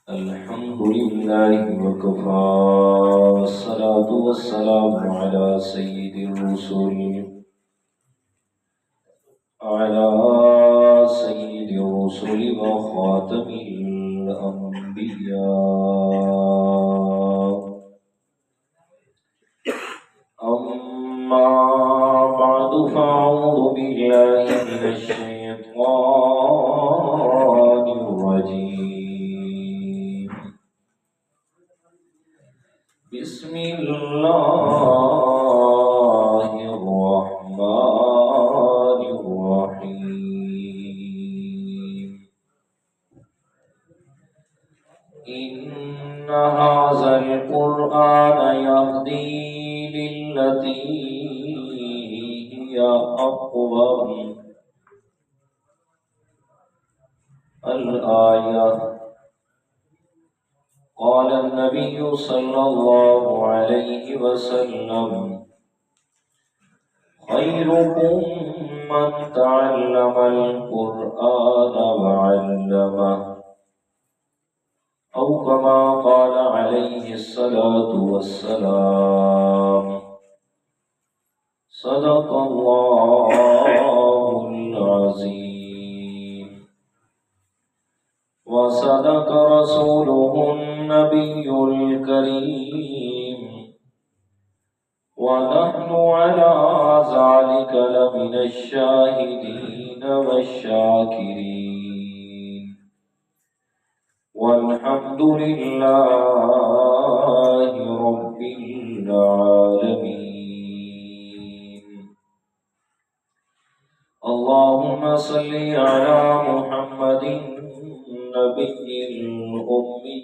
الحمد لله وكفى والصلاة والسلام على سيد الرسل وخاتم الأنبياء. أما بعد فأعوذ بالله من الشيطان الرجيم. بسم الله الرحمن الرحيم. إن هذا القرآن يهدي للتي هي أقوم. الآية. قال النبي صلى الله عليه وسلم: خيركم من تعلم القرآن وعلمه، أو كما قال عليه الصلاة والسلام. صدق الله العظيم وصدق رسوله النبي الكريم، ونحن على ذلك لمن الشاهدين والشاكرين، والحمد لله رب العالمين. اللهم صل على محمد النبي الأمي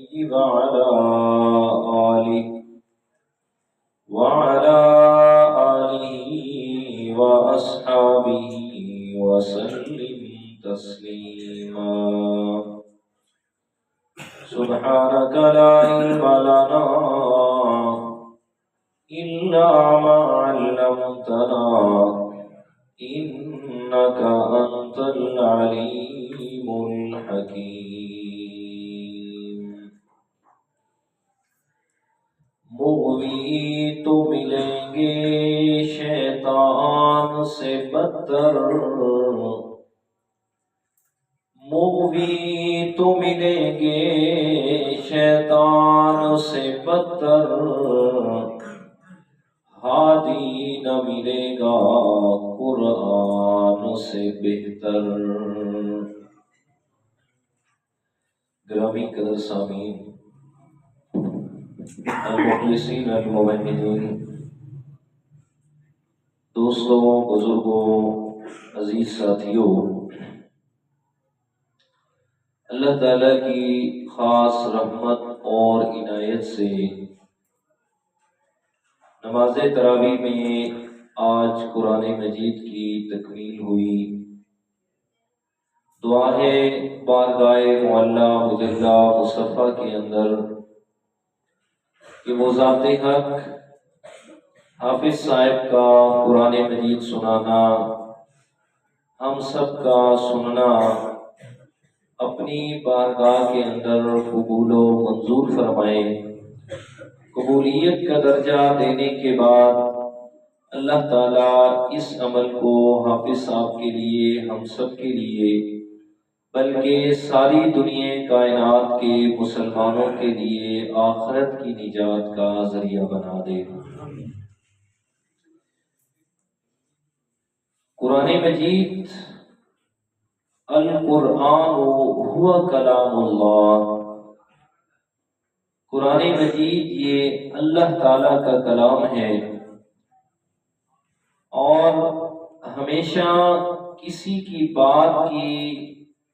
وعلى آله وأصحابه وسلم تسليما. سبحانك لا علم لنا إلا ما علمتنا إنك أنت العليم الحكيم. مغوی تو ملیں گے شیطان سے بدتر، مغوی تو ملیں گے شیطان سے بدتر، ہادی نہ ملے گا قرآن سے بہتر۔ گرامی قدر سامعین، المخلصین الموحدین، دوستوں، بزرگوں، عزیز ساتھیوں، اللہ تعالیٰ کی خاص رحمت اور عنایت سے نماز تراویح میں آج قرآن مجید کی تکمیل ہوئی۔ دعا ہے بارگاہ معلی مجلہ مصطفیٰ کے اندر کہ وہ ذات حق حافظ صاحب کا قرآن مجید سنانا، ہم سب کا سننا اپنی بارگاہ کے اندر قبول و منظور فرمائے۔ قبولیت کا درجہ دینے کے بعد اللہ تعالیٰ اس عمل کو حافظ صاحب کے لیے، ہم سب کے لیے، بلکہ ساری دنیا کائنات کے مسلمانوں کے لیے آخرت کی نجات کا ذریعہ بنا دے۔ قرآن مجید القرآن هو کلام اللہ، قرآن مجید یہ اللہ تعالیٰ کا کلام ہے، اور ہمیشہ کسی کی بات کی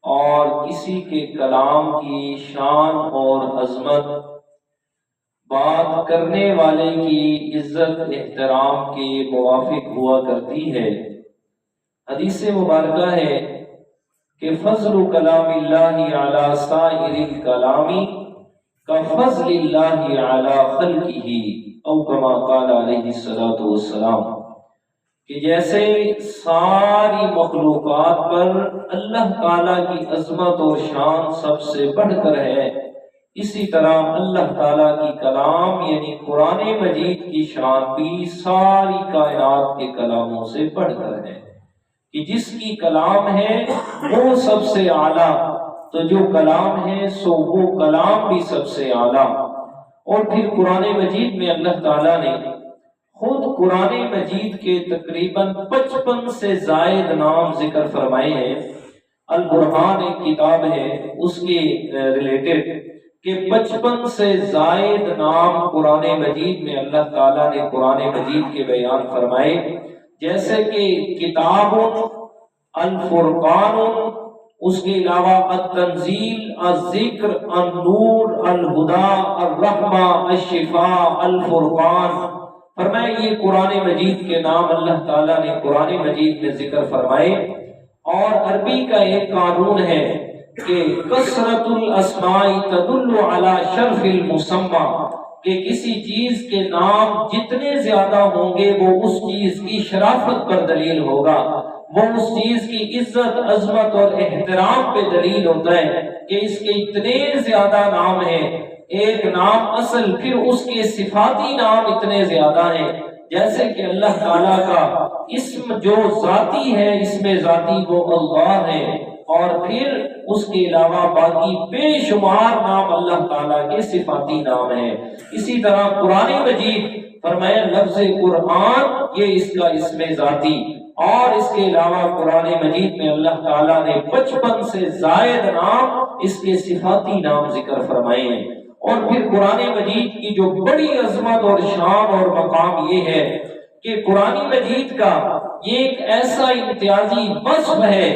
اور کسی کے کلام کی شان اور عظمت، بات کرنے والے کی عزت احترام کے موافق ہوا کرتی ہے۔ حدیث مبارکہ ہے کہ فضل کلام اللہ علی سائر الکلام کفضل اللہ علی خلقہ، او کما قال علیہ الصلوۃ والسلام، کہ جیسے ساری مخلوقات پر اللہ تعالیٰ کی عظمت اور شان سب سے بڑھ کر ہے، اسی طرح اللہ تعالیٰ کی کلام یعنی قرآن مجید کی شان بھی ساری کائنات کے کلاموں سے بڑھ کر ہے کہ جس کی کلام ہے وہ سب سے اعلیٰ، تو جو کلام ہے سو وہ کلام بھی سب سے اعلیٰ۔ اور پھر قرآن مجید میں اللہ تعالیٰ نے خود قرآن مجید کے تقریباً 55 سے زائد نام ذکر فرمائے ہیں۔ البرہان ایک کتاب ہے اس کے ریلیٹڈ کہ 55 سے زائد نام قرآن مجید میں اللہ تعالیٰ نے قرآن مجید کے بیان فرمائے، جیسے کہ کتاب، الفرقان، اس کے علاوہ التنزیل، الذکر، النور، الہدیٰ، الرحمہ، الشفاء، الفرقان۔ فرمائے یہ قرآن مجید کے نام اللہ تعالیٰ نے قرآن مجید میں ذکر فرمائے۔ اور عربی کا ایک قانون ہے کہ کثرت الاسماء تدل علی شرف المسمى، کہ کسی چیز کے نام جتنے زیادہ ہوں گے وہ اس چیز کی شرافت پر دلیل ہوگا، وہ اس چیز کی عزت، عظمت اور احترام پہ دلیل ہوتا ہے کہ اس کے اتنے زیادہ نام ہیں۔ ایک نام اصل، پھر اس کے صفاتی نام اتنے زیادہ ہیں، جیسے کہ اللہ تعالیٰ کا اسم جو ذاتی ہے، اسم ذاتی وہ اللہ ہے، اور پھر اس کے علاوہ باقی بے شمار نام اللہ تعالیٰ کے صفاتی نام ہیں۔ اسی طرح قرآن مجید فرمایا لفظ قرآن یہ اس کا اسم ذاتی، اور اس کے علاوہ قرآن مجید میں اللہ تعالیٰ نے 55 سے زائد نام اس کے صفاتی نام ذکر فرمائے ہیں۔ اور پھر قرآن مجید کی جو بڑی عظمت اور شان اور مقام یہ ہے کہ قرآن مجید کا یہ ایک ایسا امتیازی وصف ہے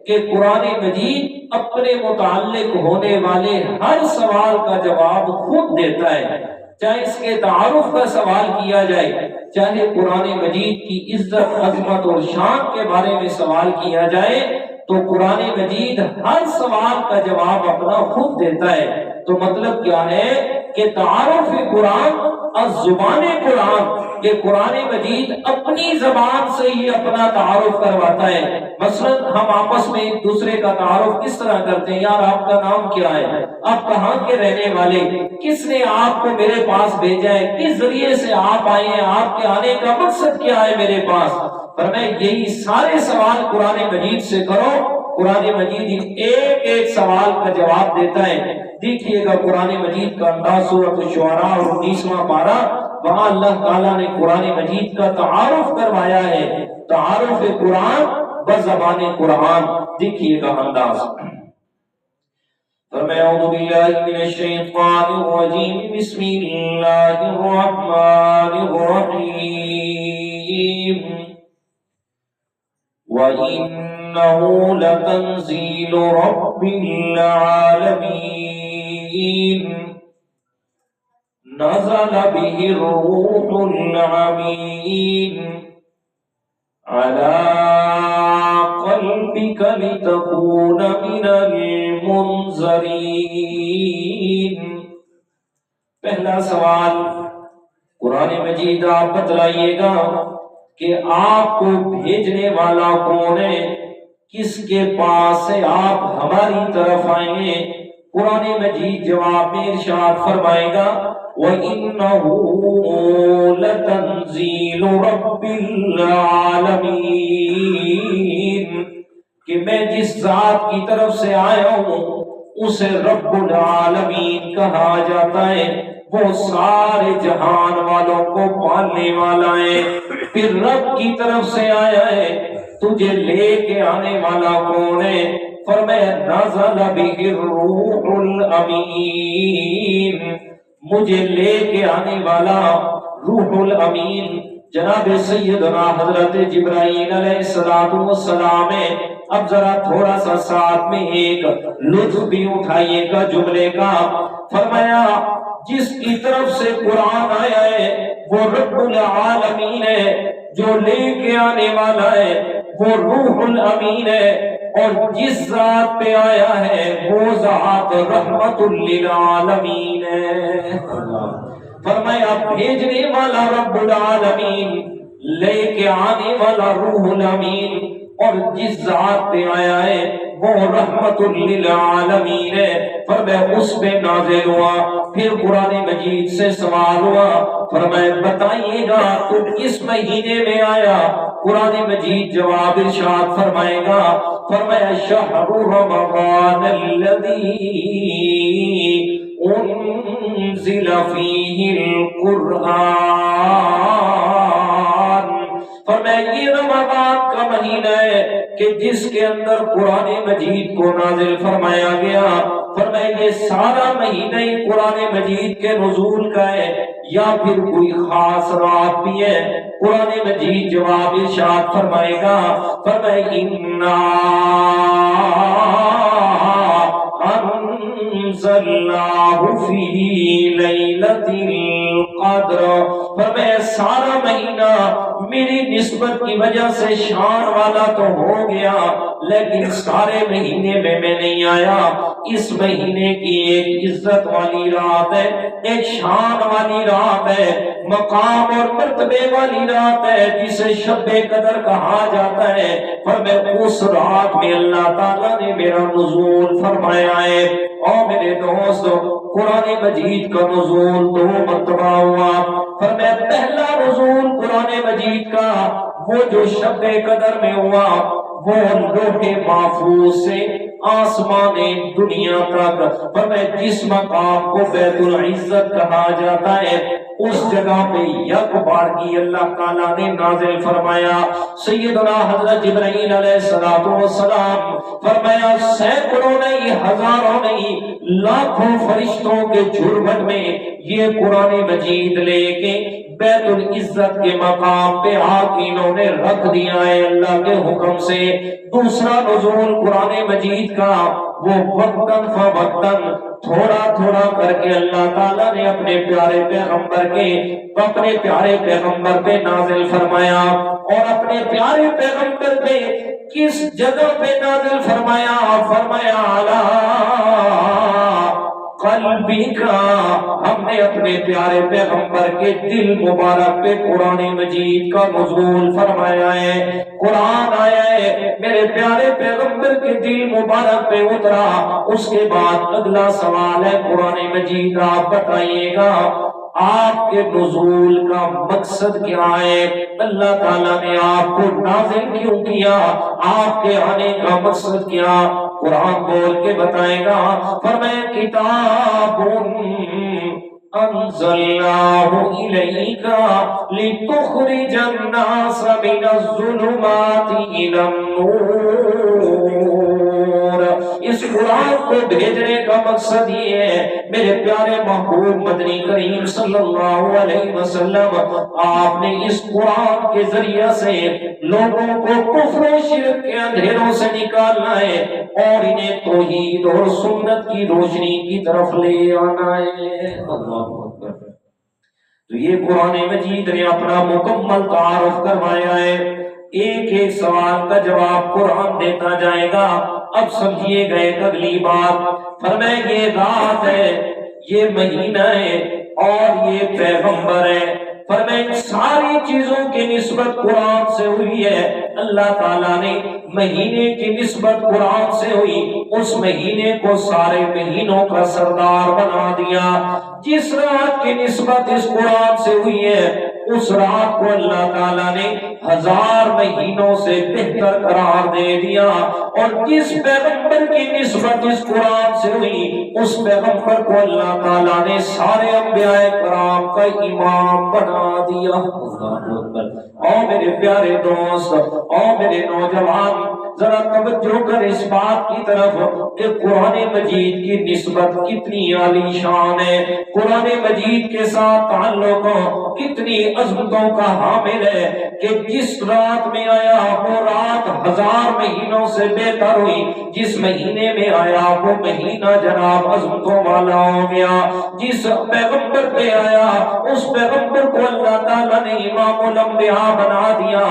کہ قرآن مجید اپنے متعلق ہونے والے ہر سوال کا جواب خود دیتا ہے، چاہے اس کے تعارف کا سوال کیا جائے، چاہے قرآن مجید کی عزت، عظمت اور شان کے بارے میں سوال کیا جائے، تو قرآن مجید ہر سوال کا جواب اپنا خود دیتا ہے۔ تو مطلب کیا ہے کہ تعارف قرآن الزبان قرآن، کہ قرآن مجید اپنی زبان سے ہی اپنا تعارف کرواتا ہے۔ مثلا ہم آپس میں ایک دوسرے کا تعارف کس طرح کرتے ہیں؟ یار آپ کا نام کیا ہے؟ آپ کہاں کے رہنے والے؟ کس نے آپ کو میرے پاس بھیجا ہے؟ کس ذریعے سے آپ آئے ہیں؟ آپ کے آنے کا مقصد کیا ہے میرے پاس؟ پر میں یہی سارے سوال قرآن مجید سے کرو، قرآن مجید ایک ایک سوال کا جواب دیتا ہے۔ دیکھیے گا قرآن مجید کا انداز سورۃ الشعراء اور 19واں پارہ، وہاں اللہ تعالیٰ نے قرآن مجید کا تعارف کروایا ہے، تعارف قرآن بزبان قرآن۔ دیکھیے گا انداز، فرمایا اعوذ باللہ من الشیطان الرجیم، بسم اللہ الرحمن الرحیم، وَإِنَّهُ لَتَنزِيلُ رَبِّ الْعَالَمِينَ نزل به الروح الأمين على قلبك لتكون من المنذرين۔ پہلا سوال قرآن مجید آپ بتلائیے گا کہ آپ کو بھیجنے والا کون ہے، کس کے پاس سے آپ ہماری طرف آئیں گے؟ قرآن مجید جواب میں ارشاد فرمائے گا وَإِنَّهُ لَتَنزِيلُ رَبِّ الْعَالَمِينَ، کہ میں جس ذات کی طرف سے آیا ہوں اسے رب العالمین کہا جاتا ہے، وہ سارے جہان والوں کو پالنے والا ہے۔ پھر رب کی طرف سے آیا ہے، تجھے لے کے آنے والا کون ہے؟ فرمایا نزل به الروح الامین، مجھے لے کے آنے والا روح الامین جناب سیدنا حضرت جبرائیل علیہ السلام ہے۔ اب ذرا تھوڑا سا ساتھ میں ایک لطف بھی اٹھائیے گا جملے کا، فرمایا جس کی طرف سے قرآن آیا ہے وہ رب العالمین ہے، جو لے کے آنے والا ہے وہ روح الامین ہے، اور جس ذات پہ آیا ہے وہ ذات رحمت للعالمین ہے۔ فرمایا بھیجنے والا رب العالمین، لے کے آنے والا روح الامین، اور جس ذات پہ آیا ہے وہ رحمت للعالمین ہے، فرمایا اس میں نازل ہوا۔ پھر قرآن مجید سے سوال ہوا، فرمایا بتائیے گا تم کس مہینے میں آیا؟ قرآن مجید جواب ارشاد فرمائے گا، فرمایا شہر رمضان الذی انزل فیہ القرآن، فرمایا یہ رمضان کا مہینہ ہے کہ جس کے اندر قرآن مجید کو نازل فرمایا گیا۔ فرمایا یہ سارا مہینہ ہی قرآن مجید کے نزول کا ہے یا پھر کوئی خاص رات بھی ہے؟ قرآن مجید جواب ارشاد فرمائے گا، فرمایا اِنَّا انزلناہ فی لیلۃ القدر، فرمایا سارا مہینہ میری نسبت کی وجہ سے شان والا تو ہو گیا، لیکن سارے مہینے میں نہیں آیا۔ اس مہینے کی ایک عزت والی رات ہے، ایک شان والی رات ہے، مقام اور مرتبے والی رات ہے جسے شب قدر کہا جاتا ہے۔ فرمایا اس رات میں اللہ تعالیٰ نے میرا نزول فرمایا ہے۔ اور میرے دوستو قرآن مجید کا نزول دو مرتبہ ہوا۔ فرمایا پہلا نزول قرآن مجید کا وہ جو شب قدر میں ہوا، وہ لوح محفوظ سے آسمان دنیا تک، فرمایا جس مقام کو بیت العزت کہا جاتا ہے اس جگہ پہ یک بار کی اللہ تعالیٰ نے نازل فرمایا۔ سیدنا حضرت جبرائیل علیہ السلام فرمایا سینکڑوں نہیں، ہزاروں نہیں، لاکھوں فرشتوں کے جھرمٹ میں یہ قرآن مجید لے کے بیت العزت کے مقام پہ انہوں نے رکھ دیا ہے اللہ کے حکم سے۔ دوسرا نزول قرآن مجید کا وہ وقتاً فوقتاً تھوڑا تھوڑا کر کے اللہ تعالیٰ نے اپنے پیارے پیغمبر پہ نازل فرمایا۔ اور اپنے پیارے پیغمبر پہ کس جگہ پہ نازل فرمایا؟ فرمایا قلبی کا، ہم نے اپنے پیارے پیغمبر کے دل مبارک پہ قرآن مجید کا نزول فرمایا ہے۔ قرآن آیا ہے میرے پیارے پیغمبر کے دل مبارک پہ اترا۔ اس کے بعد اگلا سوال ہے قرآن مجید آپ بتائیے گا آپ کے نزول کا مقصد کیا ہے؟ اللہ تعالیٰ نے آپ کو نازل کیوں کیا؟ آپ کے آنے کا مقصد کیا؟ قرآن بول کے بتائے گا، فرمایا کتاب انزلناہ الیک لتخرج الناس من الظلمات الی النور۔ اس قرآن کو بھیجنے کا مقصد یہ ہے میرے پیارے محبوب مدنی کریم صلی اللہ علیہ وسلم، آپ نے اس قرآن کے ذریعے سے لوگوں کو کفر و شرک کے اندھیروں سے نکالنا ہے اور انہیں توحید اور سنت کی روشنی کی طرف لے آنا ہے۔ اللہ اکبر۔ تو یہ قرآن مجید نے اپنا مکمل تعارف کروایا ہے۔ ایک ایک سوال کا جواب قرآن دیتا جائے گا۔ اب سمجھیے گئے اگلی بات، فرمایا یہ رات ہے، یہ مہینہ ہے اور یہ پیغمبر ہے۔ فرمایا ساری چیزوں کی نسبت قرآن سے ہوئی ہے۔ اللہ تعالیٰ نے مہینے کی نسبت قرآن سے ہوئی، اس مہینے کو سارے مہینوں کا سردار بنا دیا۔ جس رات کی نسبت اس قرآن سے ہوئی ہے اس رات کو اللہ تعالیٰ نے 1000 مہینوں سے بہتر قرار دے دیا، اور جس پیغمبر کی نسبت اس قرآن سے ہوئی اس پیغمبر کو اللہ تعالیٰ نے سارے انبیاء کرام کا امام بنا دیا۔ اور میرے پیارے دوست اور میرے نوجوان ذرا توجہ کر اس بات کی طرف کہ قرآن مجید کی نسبت کتنی عالی شان ہے، قرآن مجید کے ساتھ تعلق کتنی عظمتوں کا حامل ہے کہ جس رات میں آیا وہ رات 1000 مہینوں سے بہتر ہوئی، جس مہینے میں آیا وہ مہینہ جناب عظمتوں والا ہو گیا، جس پیغمبر پہ آیا اس پیغمبر کو اللہ تعالیٰ نے امام الانبیاء بنا دیا۔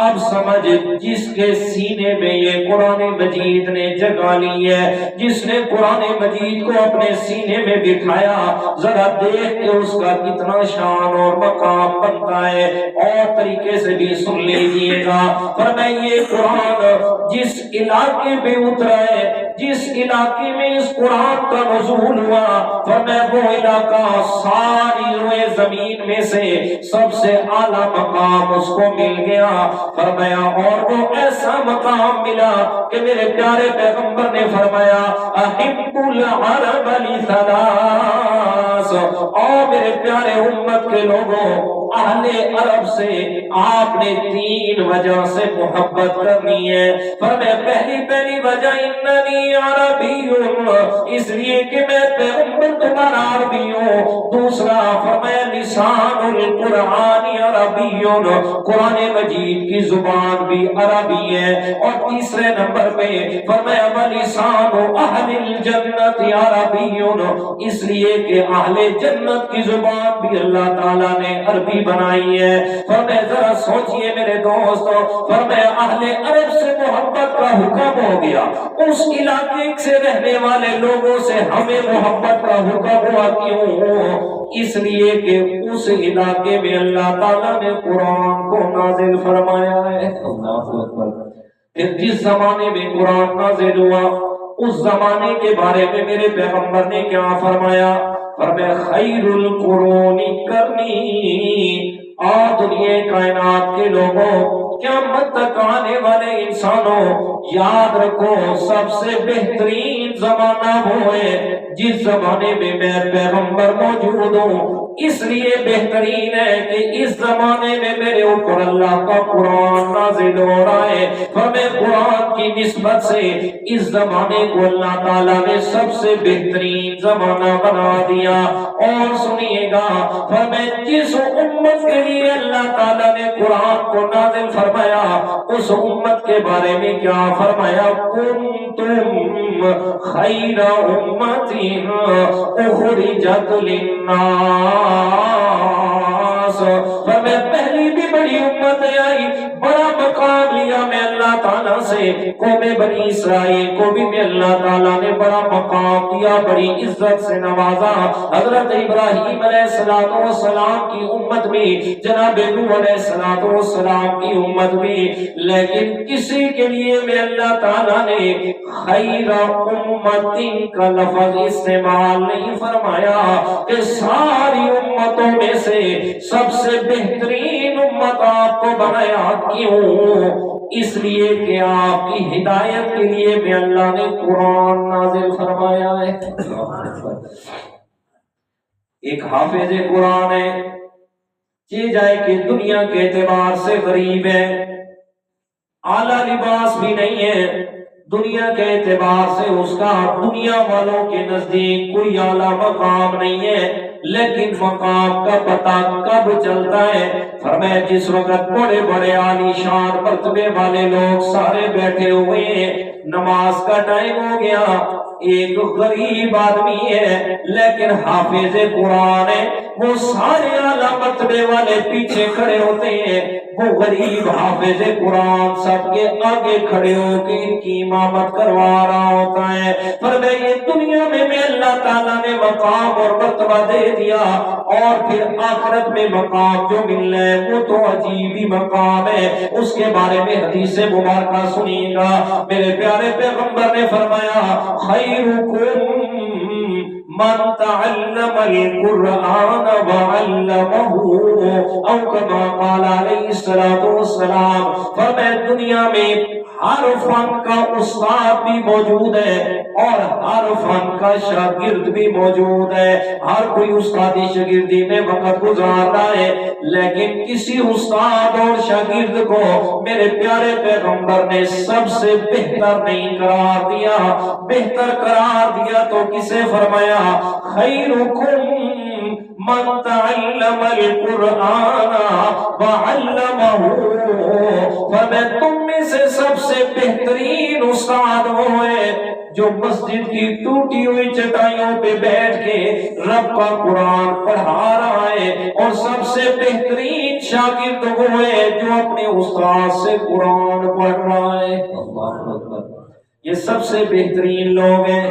اب سمجھ جس کے سینے میں یہ قرآن مجید نے جگہ لی ہے. جس نے قرآن مجید کو اپنے سینے میں بٹھایا ذرا دیکھ کے اس کا کتنا شان اور مقام بنتا ہے. اور طریقے سے بھی سن لیجئے گا. فرمایا یہ قرآن جس علاقے پہ اترا ہے, جس علاقے میں اس قرآن کا نزول ہوا, فرمایا وہ علاقہ ساری روئے زمین میں سے سب سے اعلیٰ مقام اس کو مل گیا. فرمایا اور وہ ایسا مقام ملا کہ میرے پیارے پیغمبر نے فرمایا احب العرب لثلاث, اور میرے پیارے امت کے لوگوں اہل عرب سے آپ نے 3 وجہ سے محبت کرنی ہے. فرمایا پہلی وجہ اننی عربی, اس لیے کہ میں پیغمبر تمہارا عربی ہوں. دوسرا فرمایا لسان القرآن عربی, قرآن مجید کی زبان بھی عربی ہے. اور تیسرے نمبر پہ فرمایا ولسان اہل الجنت عربی, اس لیے کہ اہل جنت کی زبان بھی اللہ تعالیٰ نے عربی بنائی ہے. فرمایا ذرا سوچئے میرے دوستو, فرمایا اہل عرب سے محبت کا حکم ہو گیا, اس علاقے سے رہنے والے لوگوں سے ہمیں محبت کا حکم ہوا. کیوں؟ اس لیے کہ اس علاقے میں اللہ تعالیٰ نے قرآن کو نازل فرمایا ہے. اللہ اکبر. پھر جس زمانے میں قرآن نازل ہوا اس زمانے کے بارے میں میرے پیغمبر نے کیا فرمایا؟ فرمایا خیر القرون کرنی, اور دنیا کائنات کے لوگوں قیامت تک آنے والے انسانوں یاد رکھو سب سے بہترین زمانہ وہ ہے جس زمانے میں میں پیغمبر موجود ہوں. اس لیے بہترین ہے کہ اس زمانے میں میرے اوپر اللہ کا قرآن نازل ہو رہا ہے. فرمایا قرآن کی نسبت سے اس زمانے کو اللہ تعالیٰ نے سب سے بہترین زمانہ بنا دیا. اور سنیے گا, فرمایا جس امت کے لیے اللہ تعالیٰ نے قرآن کو نازل فرمایا اس امت کے بارے میں کیا فرمایا؟ کنتم خیر امت اخرجت للناس. فرمایا پہلی بھی بڑی امت آئی, بڑا مقام لیا میں اللہ تعالیٰ سے. قوم بنی اسرائیل کو بھی میں اللہ تعالیٰ نے بڑا مقام دیا, بڑی عزت سے نوازا. حضرت ابراہیم علیہ السلام کی امت بھی, جناب نوح علیہ السلام کی امت بھی, لیکن کسی کے لیے میں اللہ تعالیٰ نے خیر امت کا لفظ استعمال نہیں فرمایا کہ ساری امتوں میں سے سب سے بہترین امت آپ کو بنایا. کیوں؟ اس لیے کہ آپ کی ہدایت کے لیے بھی اللہ نے قرآن نازل فرمایا ہے. ایک حافظ قرآن ہے, یہ جائے کہ دنیا کے اعتبار سے غریب ہے, اعلیٰ لباس بھی نہیں ہے, دنیا کے اعتبار سے اس کا دنیا والوں کے نزدیک کوئی اعلیٰ مقام نہیں ہے, لیکن مقام کا پتہ کب چلتا ہے؟ فرمایا جس وقت بڑے بڑے عالی شان مرتبے والے لوگ سارے بیٹھے ہوئے ہیں, نماز کا ٹائم ہو گیا, ایک غریب آدمی ہے لیکن حافظ قرآن ہے, وہ سارے اعلیٰ مرتبے والے پیچھے کھڑے ہوتے ہیں, وہ غریب حافظ قرآن سب کے آگے کھڑے ہو کے ان کی امامت کروا رہا ہوتا ہے. فرمایا یہ دنیا میں اللہ تعالیٰ نے مقام اور مرتبہ دے دیا, اور پھر آخرت میں مقام جو ملنا ہے وہ تو عجیب ہی مقام ہے. اس کے بارے میں حدیث مبارکہ سنیے گا. میرے پیارے پیغمبر نے فرمایا خیرکم من تعلم القرآن وعلمه, او کما قال علیہ السلام. فرمایا دنیا میں ہر فن کا استاد بھی موجود ہے اور ہر فن کا شاگرد بھی موجود ہے. ہر کوئی استادی شاگردی میں وقت گزار رہا ہے, لیکن کسی استاد اور شاگرد کو میرے پیارے پیغمبر نے سب سے بہتر نہیں قرار دیا. بہتر قرار دیا تو کسے فرمایا؟ خیرکم من تعلم القرآن وعلمه. فرمایا تم میں سے سب سے بہترین استاد وہ ہے جو مسجد کی ٹوٹی ہوئی چٹائیوں پہ بیٹھ کے رب کا قرآن پڑھا رہا ہے, اور سب سے بہترین شاگرد وہ ہے جو اپنے استاد سے قرآن پڑھ رہا ہے۔ اللہ اکبر۔ یہ سب سے بہترین لوگ ہیں،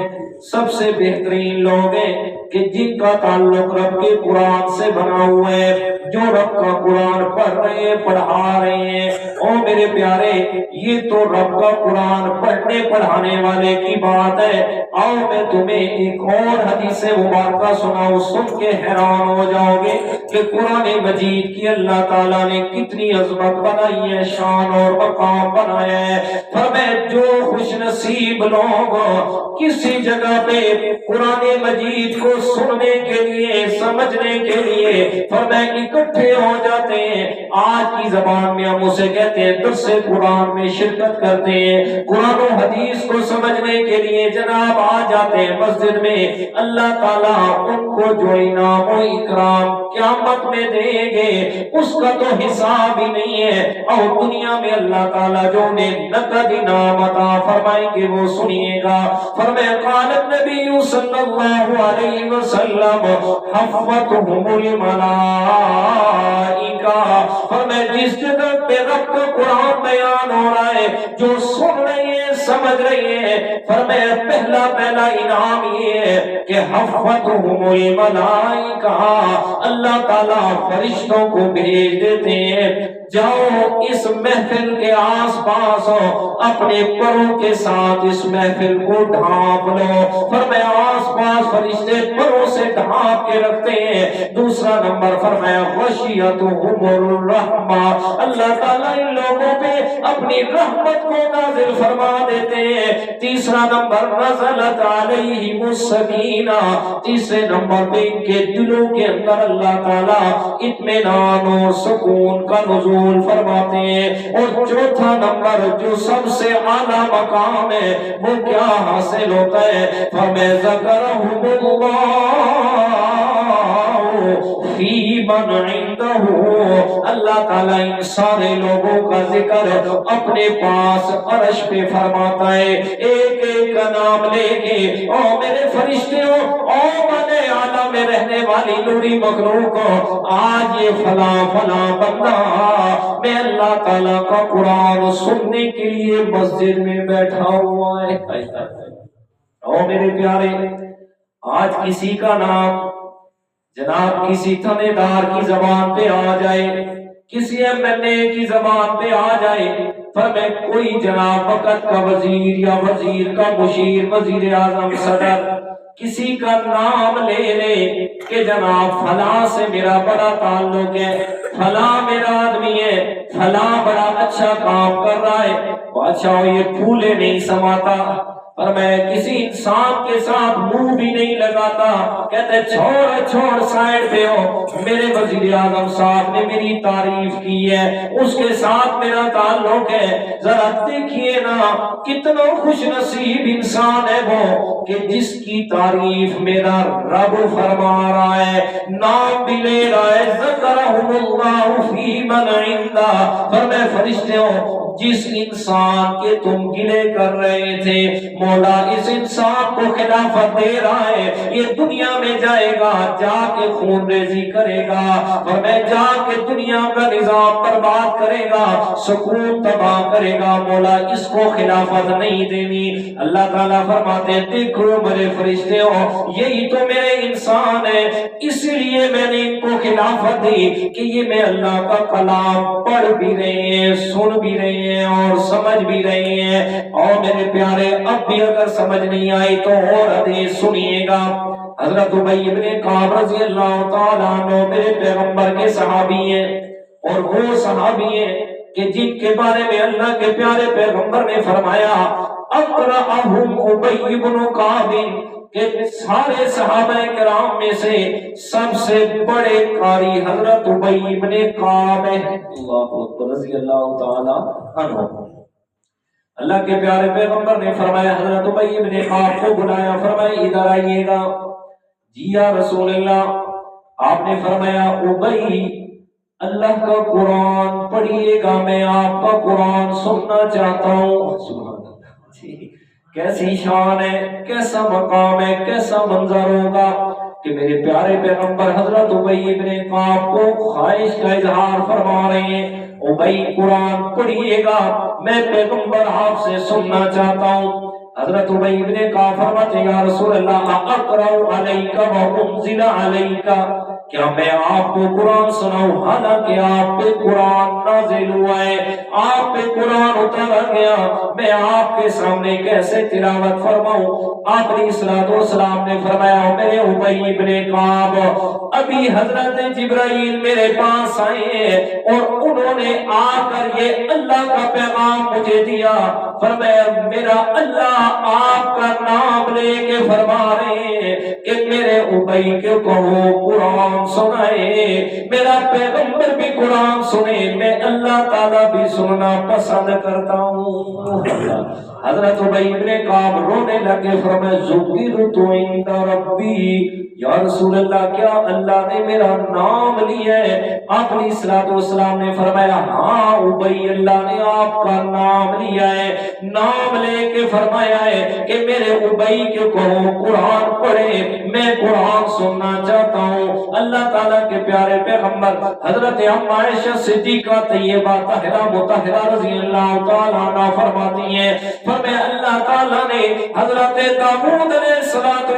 سب سے بہترین لوگ ہیں کہ جن کا تعلق رب کے قرآن سے بنا ہوا ہے، جو رب کا قرآن پڑھ رہے ہیں، پڑھا رہے ہیں۔ او میرے پیارے، یہ تو رب کا قرآن پڑھنے پڑھانے والے کی بات ہے۔ آؤ میں تمہیں ایک اور حدیث مبارکہ سناؤں، سن کے حیران ہو جاؤ گے کہ قرآن مجید کی اللہ تعالیٰ نے کتنی عظمت بنائی ہے، شان اور مقام بنایا ہے۔ فرمایا جو خوش نصیب لوگ کسی جگہ پہ قرآن مجید کو سننے کے لیے، سمجھنے کے لیے فرمایا اکٹھے ہو جاتے ہیں۔ آج کی زبان میں ہم اسے کہتے ہیں درس قرآن میں شرکت کرتے ہیں، قرآن و حدیث کو سمجھنے کے لیے جناب آ جاتے ہیں مسجد میں۔ اللہ تعالیٰ ان کو جو انعام و اکرام قیامت میں دیں گے اس کا تو حساب ہی نہیں ہے، اور دنیا میں اللہ تعالیٰ جو انہیں نقد انعام عطا فرمائیں گے وہ سنیے گا۔ فرمایا قال النبی صلی اللہ علیہ وسلم حفتهم الملائکہ، فرمایا جس جگہ پہ رب کا قرآن بیان ہو رہا ہے، جو سن رہے ہیں، سمجھ رہے ہیں، فرمایا پہلا انعام یہ ہے کہ حفتهم الملائکہ، اللہ تعالیٰ فرشتوں کو بھیج دیتے ہیں، جاؤ اس محفل کے آس پاس اپنے پروں کے ساتھ اس محفل کو ڈھانپ لو۔ فرمایا آس پاس فرشتے پروں سے ڈھانپ کے رکھتے ہیں۔ دوسرا نمبر فرمایا غشیتہم الرحمہ، اللہ تعالیٰ ان لوگوں پہ اپنی رحمت کو نازل فرما دیتے ہیں۔ تیسرا نمبر نزلت علیہم السکینہ، تیسرے نمبر پہ ان کے دلوں کے اندر اللہ تعالیٰ اطمینان اور سکون کا نزول فرماتے ہیں۔ اور چوتھا نمبر جو سب سے اعلیٰ مقام ہے وہ کیا حاصل ہوتا ہے؟ فَمَا ذَكَرَهُمُ اللَّهُ فِي مَنْ عِنْدَهُ، اللہ تعالیٰ ان سارے لوگوں کا ذکر اپنے پاس عرش پہ فرماتا ہے، ایک ایک کا نام لے کے۔ او میرے فرشتوں، او من اعلیٰ میں رہنے والی نوری مخلوق، آج یہ فلاں فلاں بندہ میں اللہ تعالیٰ کا قرآن سننے کے لیے مسجد میں بیٹھا ہوا ہے۔ او میرے پیارے، آج کسی کا نام جناب کسی تھانے دار کی زبان پہ آ جائے، کسی MLA کی زبان پہ آ جائے، فرمائے کوئی جناب وقت کا وزیر یا وزیر کا مشیر، وزیر اعظم، صدر، کسی کا نام لے لے کہ جناب فلاں سے میرا بڑا تعلق ہے، فلاں میرا آدمی ہے، فلاں بڑا اچھا کام کر رہا ہے، بادشاہ یہ پھولے نہیں سماتا، اور میں کسی انسان کے ساتھ منہ بھی نہیں لگاتا، کہتے چھوڑ سائڈ پہ ہو، میرے وزیر اعظم صاحب نے میری تعریف کی ہے، اس کے ساتھ میرا تعلق ہے۔ ذرا دیکھیے نا کتنا خوش نصیب انسان ہے وہ کہ جس کی تعریف میرا رب فرما رہا ہے، نام بھی لے رہا ہے، ذکرہم اللہ فی من عندہ۔ فرمائے فرشتوں، جس انسان کے تم گلے کر رہے تھے، مولا اس انسان کو خلافت دے رہا ہے، یہ دنیا میں جائے گا، جا کے خون ریزی کرے گا، اور میں جا کے دنیا کا نظام برباد کرے گا، سکون تباہ کرے گا، مولا اس کو خلافت نہیں دینی۔ اللہ تعالیٰ فرماتے ہیں دیکھو میرے فرشتے ہو، یہی تو میرے انسان ہے، اس لیے میں نے ان کو خلافت دی کہ یہ میں اللہ کا کلام پڑھ بھی رہے ہیں، سن بھی رہے ہیں اور سمجھ بھی رہے ہیں۔ اور میرے پیارے اب بھی اگر سمجھ نہیں آئی تو اور حدیث سنیے گا۔ حضرت ابی بن کعب رضی اللہ تعالیٰ عنہ میرے پیغمبر کے صحابی ہیں، اور وہ صحابی ہیں کہ جن کے بارے میں اللہ کے پیارے پیغمبر نے فرمایا اقرأہم ابی بن کعب، کہ سارے صحابہ کرام میں سے سب سے بڑے قاری حضرت ابی بن کعب ہیں، اللہ اکبر، رضی اللہ تعالیٰ عنہ۔ اللہ کے پیارے پیغمبر نے فرمایا حضرت ابی بن کعب کو بلایا، فرمایا ادھر آئیے گا۔ جی یا رسول اللہ۔ آپ نے فرمایا ابی اللہ کا قرآن پڑھیے گا، میں آپ کا قرآن سننا چاہتا ہوں۔ سبحان اللہ، کیسی شان ہے، کیسا مقام ہے، کیسا منظر ہوگا کہ میرے پیارے پیغمبر حضرت ابی ابن کعب کو خواہش کا اظہار فرما رہے ہیں، ابی قرآن پڑھیے گا، میں پیغمبر آپ سے سننا چاہتا ہوں۔ حضرت ابی ابن کعب فرماتے ہیں یا رسول اللہ اقرأ علیک وانزل علیک، کیا میں آپ کو قرآن سناؤں حالانکہ آپ پہ قرآن نازل ہوا ہے، آپ پہ قرآن اتارا گیا، میں آپ کے سامنے کیسے تلاوت فرماؤں؟ آپ علیہ الصلوۃ والسلام نے فرمایا میرے ابی ابن کعب، ابھی حضرت جبرائیل میرے پاس آئے ہیں اور انہوں نے آ کر یہ اللہ کا پیغام مجھے دیا، فرمایا میرا اللہ آپ کا نام لے کے فرما رہے ہیں کہ میرے ابی کے کہو قرآن سنائے، میرا پیغمبر بھی قرآن سنے، میں اللہ تعالیٰ بھی سننا پسند کرتا ہوں۔ حضرت ابی ابن کعب رونے لگے، فرمایا ذکرت عند ربی، یا رسول اللہ کیا اللہ نے میرا نام لیا ہے؟ آپ علیہ الصلوۃ والسلام نے فرمایا ہاں ابی، اللہ نے آپ کا نام لیا ہے، نام لے کے فرمایا ہے کہ میرے ابی کے کہو قرآن پڑھے، میں قرآن سننا چاہتا ہوں۔ اللہ تعالیٰ کے پیارے پیغمبر حضرت عائشہ صدیقہ طیبہ طاہرہ مطہرہ رضی اللہ تعالیٰ عنہ فرماتی ہیں، فرمایا اللہ تعالیٰ نے حضرت داؤد علیہ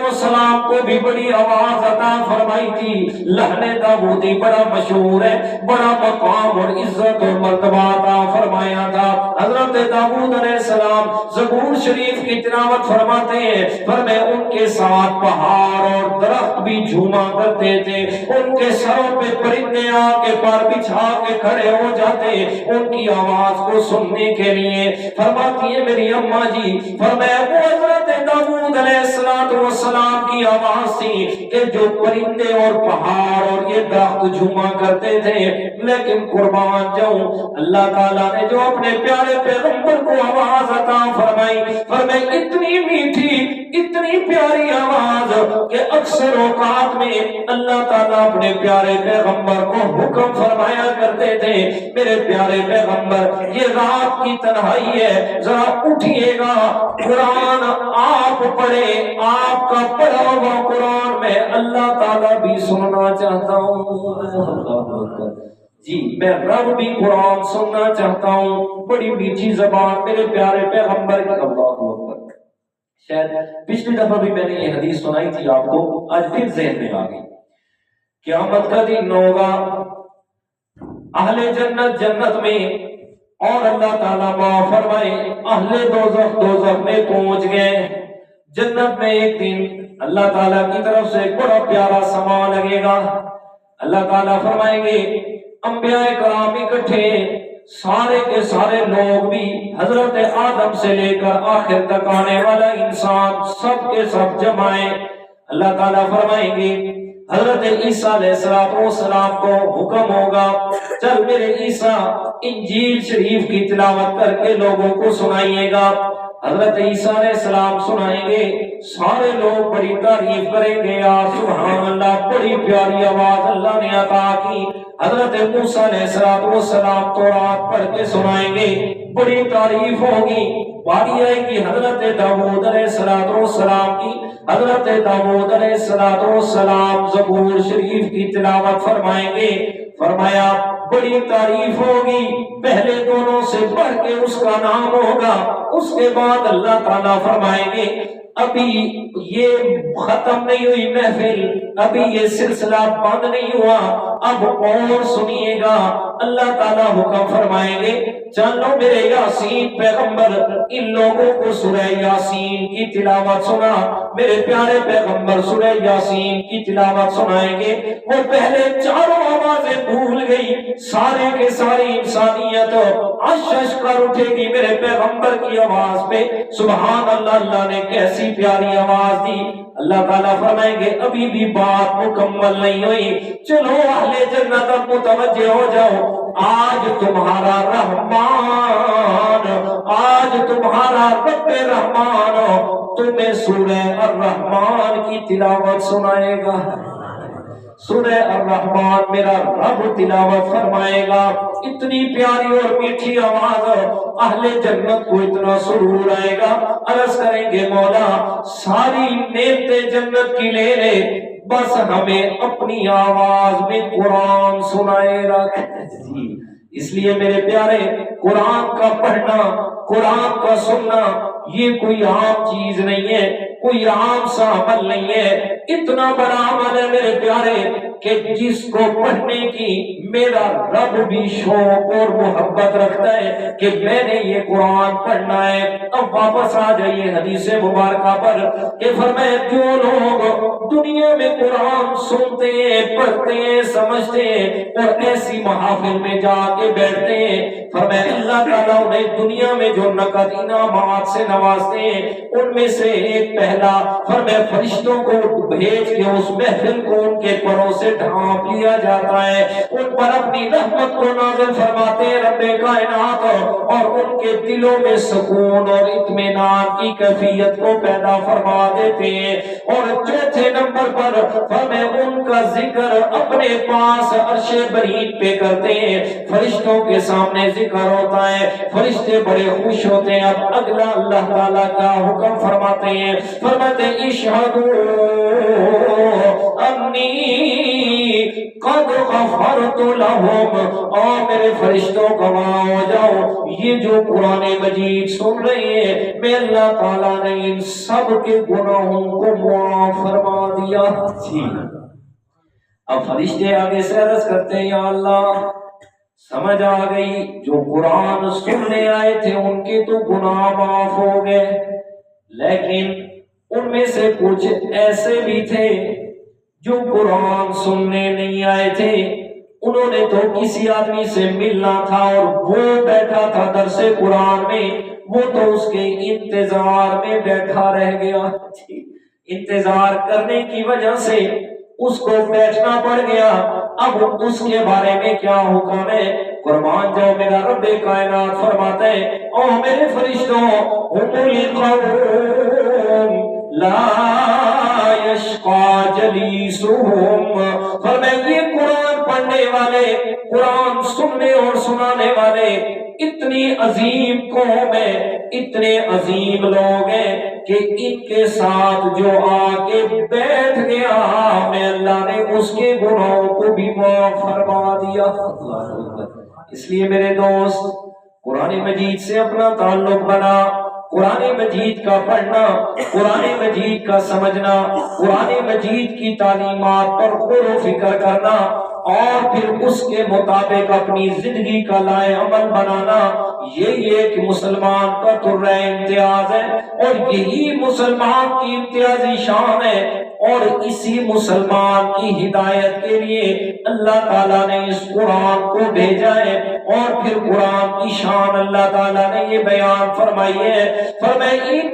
السلام کو بھی بڑی آواز عطا فرمائی تھی، لہن داؤدی بڑا مشہور ہے، بڑا مقام اور عزت اور مرتبہ عطا فرمایا تھا۔ حضرت داؤد علیہ السلام زبور شریف کی تلاوت فرماتے ہیں، فرمایا ان کے ساتھ پہاڑ اور درخت بھی جھوما کرتے تھے، ان کے سروں پہ پرندے آ کے پر بچھا کے کھڑے ہو جاتے ان کی آواز کو سننے کے لیے۔ فرماتی ہے میری اماں جی، فرمایا وہ حضرت داؤد علیہ السلام کی آواز تھی کہ جو پرندے اور پہاڑ اور یہ درخت جھوما کرتے تھے، لیکن قربان جاؤں اللہ تعالیٰ نے جو اپنے پیارے پیغمبر کو آواز عطا فرمائی، فرمایا اتنی میٹھی اتنی پیاری آواز کہ اکثر اوقات میں اللہ تعالیٰ اپنے پیارے پیغمبر کو حکم فرمایا کرتے تھے میرے پیارے پیغمبر یہ رات کی تنہائی ہے، ذرا اٹھئے گا، قرآن آپ پڑھے، آپ کا پڑھا ہوا قرآن میں اللہ تعالیٰ بھی سننا چاہتا ہوں۔ جی میں رب بھی قرآن سننا چاہتا ہوں، بڑی میٹھی زبان میرے پیارے پیغمبر کی۔ اللہ اکبر۔ شاید پچھلی دفعہ بھی میں نے یہ حدیث سنائی تھی آپ کو، آج پھر ذہن میں آ گئی۔ قیامت کا دن ہوگا، اہل جنت جنت میں اور اللہ تعالیٰ معاف فرمائے اہل دوزخ دوزخ میں پہنچ گئے۔ جنت میں ایک دن اللہ تعالیٰ کی طرف سے ایک بڑا پیارا سما لگے گا، اللہ تعالیٰ فرمائیں گے انبیاء کرام اکٹھے، سارے کے سارے لوگ بھی، حضرت آدم سے لے کر آخر تک آنے والا انسان سب کے سب جمائیں۔ اللہ تعالیٰ فرمائیں گے حضرت عیسیٰ علیہ السلام کو حکم ہوگا چل میرے عیسیٰ انجیل شریف کی تلاوت کر کے لوگوں کو سنائیے گا۔ حضرت عیسیٰ علیہ السلام سنائیں گے، سارے لوگ بڑی تعریف کریں گے، یا سبحان اللہ، بڑی پیاری آواز اللہ نے عطا کی۔ حضرت موسیٰ علیہ السلام تورات پڑھ کے سنائیں گے، بڑی تعریف ہوگی۔ باری آئے گی حضرت داؤد علیہ السلام کی، حضرت داؤد علیہ السلام زبور شریف کی تلاوت فرمائیں گے، فرمایا بڑی تعریف ہوگی، پہلے دونوں سے بڑھ کے اس کا نام ہوگا۔ اس کے بعد اللہ تعالیٰ فرمائیں گے ابھی یہ ختم نہیں ہوئی محفل، ابھی یہ سلسلہ بند نہیں ہوا، اب اور سنیے گا۔ اللہ تعالیٰ حکم فرمائیں گے چلو میرے یاسین پیغمبر ان لوگوں کو سورہ یاسین کی تلاوت سنا۔ میرے پیارے پیغمبر سورہ یاسین کی تلاوت سنائیں گے، وہ پہلے چاروں آوازیں بھول گئی، سارے کے ساری انسانیت عشش کر اٹھے گی میرے پیغمبر کی آواز پہ۔ سبحان اللہ، اللہ نے کیسی پیاری آواز دی۔ اللہ تعالیٰ فرمائیں گے ابھی بھی بات مکمل نہیں ہوئی، چلو اہل جنت اب متوجہ ہو جاؤ، آج تمہارا رحمان، آج تمہارا رب رحمان تمہیں سورہ الرحمن کی تلاوت سنائے گا۔ سورہ الرحمن میرا رب تلاوت فرمائے گا، اتنی پیاری اور میٹھی آواز، اہل جنت کو اتنا سرور آئے گا، عرض کریں گے مولا ساری نعمتیں جنت کی لے لے، بس ہمیں اپنی آواز میں قرآن سنائے رکھ۔ اس لیے میرے پیارے قرآن کا پڑھنا، قرآن کا سننا یہ کوئی عام چیز نہیں ہے، کوئی عام سا عمل نہیں ہے، اتنا بڑا عمل ہے میرے پیارے کہ جس کو پڑھنے کی میرا رب بھی شوق اور محبت رکھتا ہے کہ میں نے یہ قرآن پڑھنا ہے۔ اب واپس آ جائیے حدیث مبارکہ پر کہ فرمایا جو لوگ دنیا میں قرآن سنتے ہیں، پڑھتے ہیں، سمجھتے ہیں اور ایسی محافل میں جا کے بیٹھتے ہیں، فرمایا اللہ تعالیٰ انہیں دنیا میں جو نقد انعامات سے نوازتے ہیں ان میں سے ایک پہلا فرمایا فرشتوں کو بھیج کے اس محفل کو ان کے پروں سے ڈھانپ لیا جاتا ہے، ان پر اپنی رحمت کو نازل فرماتے ہیں رب کائنات، اور ان کے دلوں میں سکون اور اطمینان کی کیفیت کو پیدا فرما دیتے ہیں۔ اور چوتھے نمبر پر فرمایا ان کا ذکر اپنے پاس عرش برید پہ کرتے ہیں، فرشتوں کے سامنے ذکر ہوتا ہے، فرشتے بڑے خوش ہوتے ہیں۔ اب اگلا اللہ تعالیٰ کا حکم فرماتے ہیں، فرماتے ہیں اشہدوا انی قد غفرت لہم، اور میرے فرشتوں گواہ ہو جاؤ یہ جو قرآن مجید سن رہے ہیں میں اللہ تعالیٰ نے ان سب کے گناہوں کو معاف فرما دیا۔ اب فرشتے آگے سے عرض کرتے ہیں یا اللہ سمجھ آ گئی، جو قرآن سننے آئے تھے ان کے تو گناہ معاف ہو گئے، لیکن ان میں سے کچھ ایسے بھی تھے جو قرآن سننے نہیں آئے تھے، انہوں نے تو کسی آدمی سے ملنا تھا اور وہ بیٹھا تھا درس قرآن میں، وہ تو اس کے انتظار میں بیٹھا رہ گیا، انتظار کرنے کی وجہ سے اس کو بیٹھنا پڑ گیا۔ اب اس کے بارے میں کیا حکم ہے؟ قربان جاؤ میرا رب کائنات فرماتا ہے او میرے فرشتوں هم القوم لا یشقى جلیسهم، فرمایا یہ قرآن پڑھنے والے، قرآن سننے اور سنانے والے اتنی عظیم قوم ہے، اتنے عظیم لوگ ہیں کہ ان کے ساتھ جو آ کے بیٹھ گیا میں اللہ نے اس کے گناہوں کو بھی معاف فرما دیا۔ اس لیے میرے دوست قرآن مجید سے اپنا تعلق بنا، قرآن مجید کا پڑھنا، قرآن مجید کا سمجھنا، قرآن مجید کی تعلیمات پر غور و فکر کرنا اور پھر اس کے مطابق اپنی زندگی کا لائے عمل بنانا، یہی ایک مسلمان کا ترہ امتیاز ہے اور یہی مسلمان کی امتیازی شان ہے، اور اسی مسلمان کی ہدایت کے لیے اللہ تعالیٰ نے اس قرآن کو بھیجا ہے، اور پھر قرآن کی شان اللہ تعالیٰ نے یہ بیان فرمائی ہے، فرمایا ان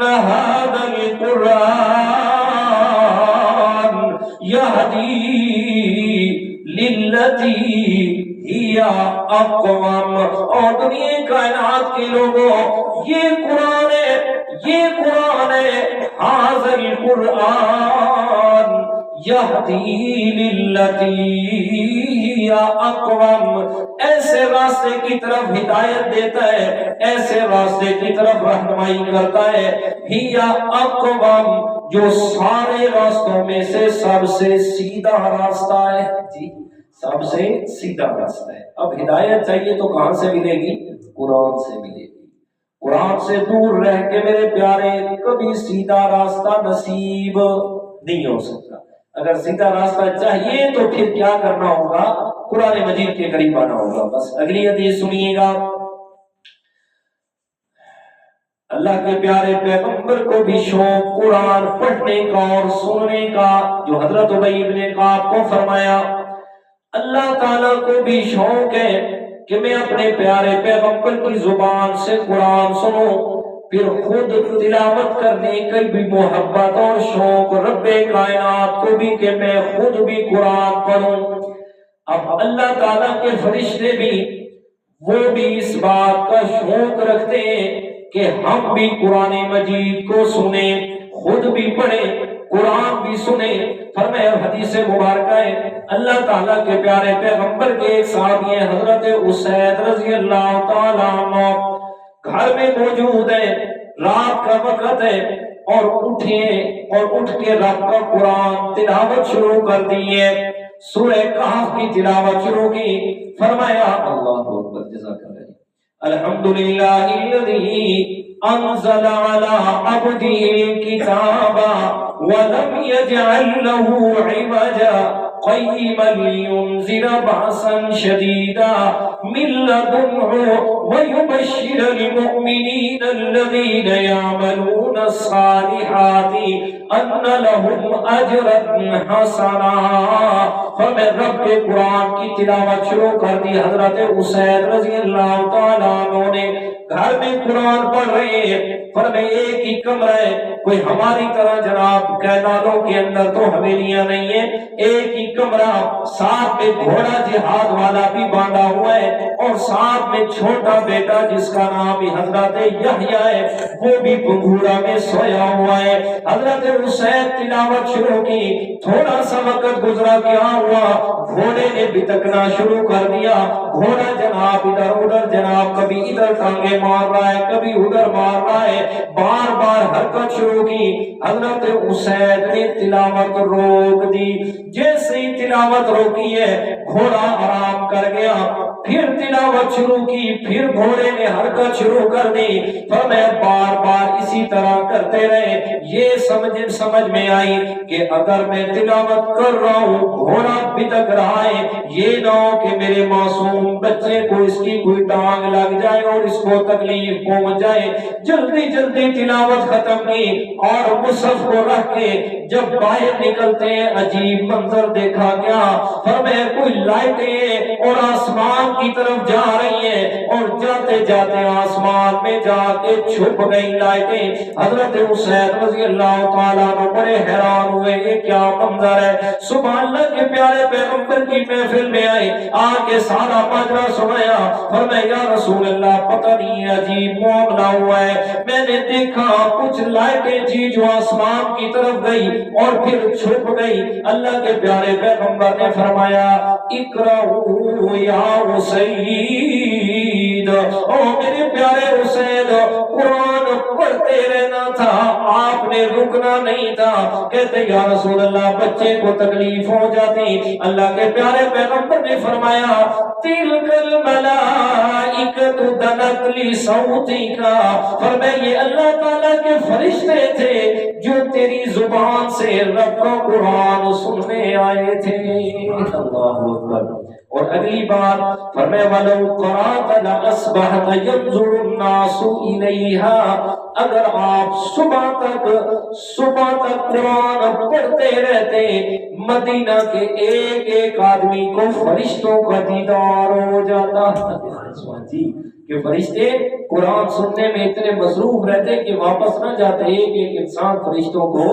ھذا القرآن یہدی للتی ہی اقوم، اور دنیا کائنات کے لوگوں یہ قرآن ہے، یہ قرآن ہے، ھذا القرآن یہدی للتی ہی اقوم، ایسے راستے کی طرف ہدایت دیتا ہے، ایسے راستے کی طرف رہنمائی کرتا ہے، ہی اقوم جو سارے راستوں میں سے سب سے سیدھا راستہ ہے، جی سب سے سیدھا راستہ ہے۔ اب ہدایت چاہیے تو کہاں سے ملے گی؟ قرآن سے ملے گی۔ قرآن سے دور رہ کے میرے پیارے کبھی سیدھا راستہ نصیب نہیں ہو سکتا۔ اگر سیدھا راستہ چاہیے تو پھر کیا کرنا ہوگا؟ قرآن مجید کے قریب آنا ہوگا۔ بس اگلی حدیث سنیے گا، اللہ کے پیارے پیغمبر کو بھی شوق قرآن پڑھنے کا اور سننے کا، جو حضرت ابی بن کعب کو فرمایا اللہ تعالیٰ کو بھی شوق ہے کہ میں اپنے پیارے پیغمبر کی زبان سے قرآن سنوں، پھر خود تلاوت کرنے کی بھی محبت اور شوق رب کائنات کو بھی کہ میں خود بھی قرآن پڑھوں۔ اب اللہ تعالیٰ کے فرشتے بھی وہ بھی اس بات کا شوق رکھتے ہیں کہ ہم بھی قرآن مجید کو سنیں، خود بھی پڑھیں قرآن بھی سنیں۔ فرمایا حدیث مبارکہ ہے اللہ تعالیٰ کے پیارے پیغمبر کے ایک صحابی ہیں حضرت اسید رضی اللہ تعالیٰ عنہ گھر میں موجود ہے، رات کا وقت ہے اور اٹھے اور اٹھ کے رب کا قرآن تلاوت شروع کر دیے، سورہ کہف کی تلاوت شروع کی۔ فرمایا اللہ اکبر، جزاک اللہ، الحمدللہ الذی انزل علی عبدہ الکتاب ولم یجعل له عوجا قیما لینذر بأسا شدیدا من لدنہ ویبشر المؤمنین الذین یعملون الصالحات ان لهم اجرا حسنا۔ فرمایا رب کے قرآن کی تلاوت شروع کر دی۔ حضرت اسید رضی اللہ تعالیٰ عنہ نے گھر میں قرآن پڑھ رہے ہیں، فرمایا ایک ہی کمرہ ہے، کوئی ہماری طرح جناب کینالوں کے اندر تو حویلیاں نہیں ہیں، ایک ہی کمرہ، ساتھ میں گھوڑا جہاد والا بھی باندھا ہوا ہے اور ساتھ میں چھوٹا بیٹا جس کا نام بھی حضرت یحییٰ ہے وہ بھی بنگھوڑا میں سویا ہوا ہے۔ حضرت اسید تلاوت شروع کی، تھوڑا سا وقت گزرا، کیا ہوا، گھوڑے نے بھٹکنا شروع کر دیا، گھوڑا جناب ادھر ادھر جناب کبھی ادھر ٹانگے مار رہا ہے کبھی ادھر مار رہا ہے، بار بار حرکت شروع کی۔ حضرت اسید نے تلاوت روک دی، جیسے ہی تلاوت روکی ہے گھوڑا آرام کر گیا، پھر تلاوت شروع کی، پھر گھوڑے نے حرکت شروع کر دی۔ فرمایا بار بار اسی طرح کرتے رہے، یہ سمجھ میں آئی کہ اگر میں تلاوت کر رہا ہوں گھوڑا بھٹک رہا ہے، یہ نہ ہو کہ میرے معصوم بچے کو اس کی کوئی ٹانگ لگ جائے اور اس کو تکلیف پہنچ جائے۔ جلدی جلدی تلاوت ختم کی اور مصحف کو رکھ کے جب باہر نکلتے ہیں عجیب منظر دیکھا گیا۔ فرمایا کوئی لائٹیں اور آسمان کی طرف جا رہی ہیں اور جاتے جاتے آسمان میں جا کے چھپ گئی لائٹیں۔ حضرت اسید رضی اللہ تعالیٰ عنہ بڑے حیران ہوئے، یہ کیا منظر ہے؟ سبحان اللہ کے پیارے پیغمبر کی محفل میں آئے، آ کے سارا ماجرا سنایا۔ فرمایا یا رسول اللہ پتہ نہیں عجیب معاملہ ہوا ہے، میں نے دیکھا کچھ لائٹیں تھی جو آسمان کی طرف گئی اور پھر چھپ گئی۔ اللہ کے پیارے پیغمبر نے فرمایا اقرأوا یا اسید، او میرے پیارے اسید قرآن پڑھتے رہنا تھا، آپ نے رکنا نہیں تھا۔ کہتے یا رسول اللہ بچے کو تکلیف ہو جاتی۔ اللہ کے پیارے پیغمبر نے فرمایا تلک الملائکۃ دنت لصوتک، فرمایا یہ اللہ تعالیٰ کے فرشتے تھے جو تیری زبان سے رب کا قرآن سننے آئے تھے۔ اللہ اکبر۔ اور اگلی بار فرمایا وَلَوْ قَرَأْتَ لَأَصْبَحْتَ يَنْظُرُ النَّاسُ إِلَيْهَا، اگر آپ صبح تک قرآن پڑھتے رہتے مدینہ کے ایک ایک آدمی کو فرشتوں کا دیدار ہو جاتا۔ کہ فرشتے قرآن سننے میں اتنے مصروف رہتے کہ واپس نہ جاتے، ایک ایک انسان فرشتوں کو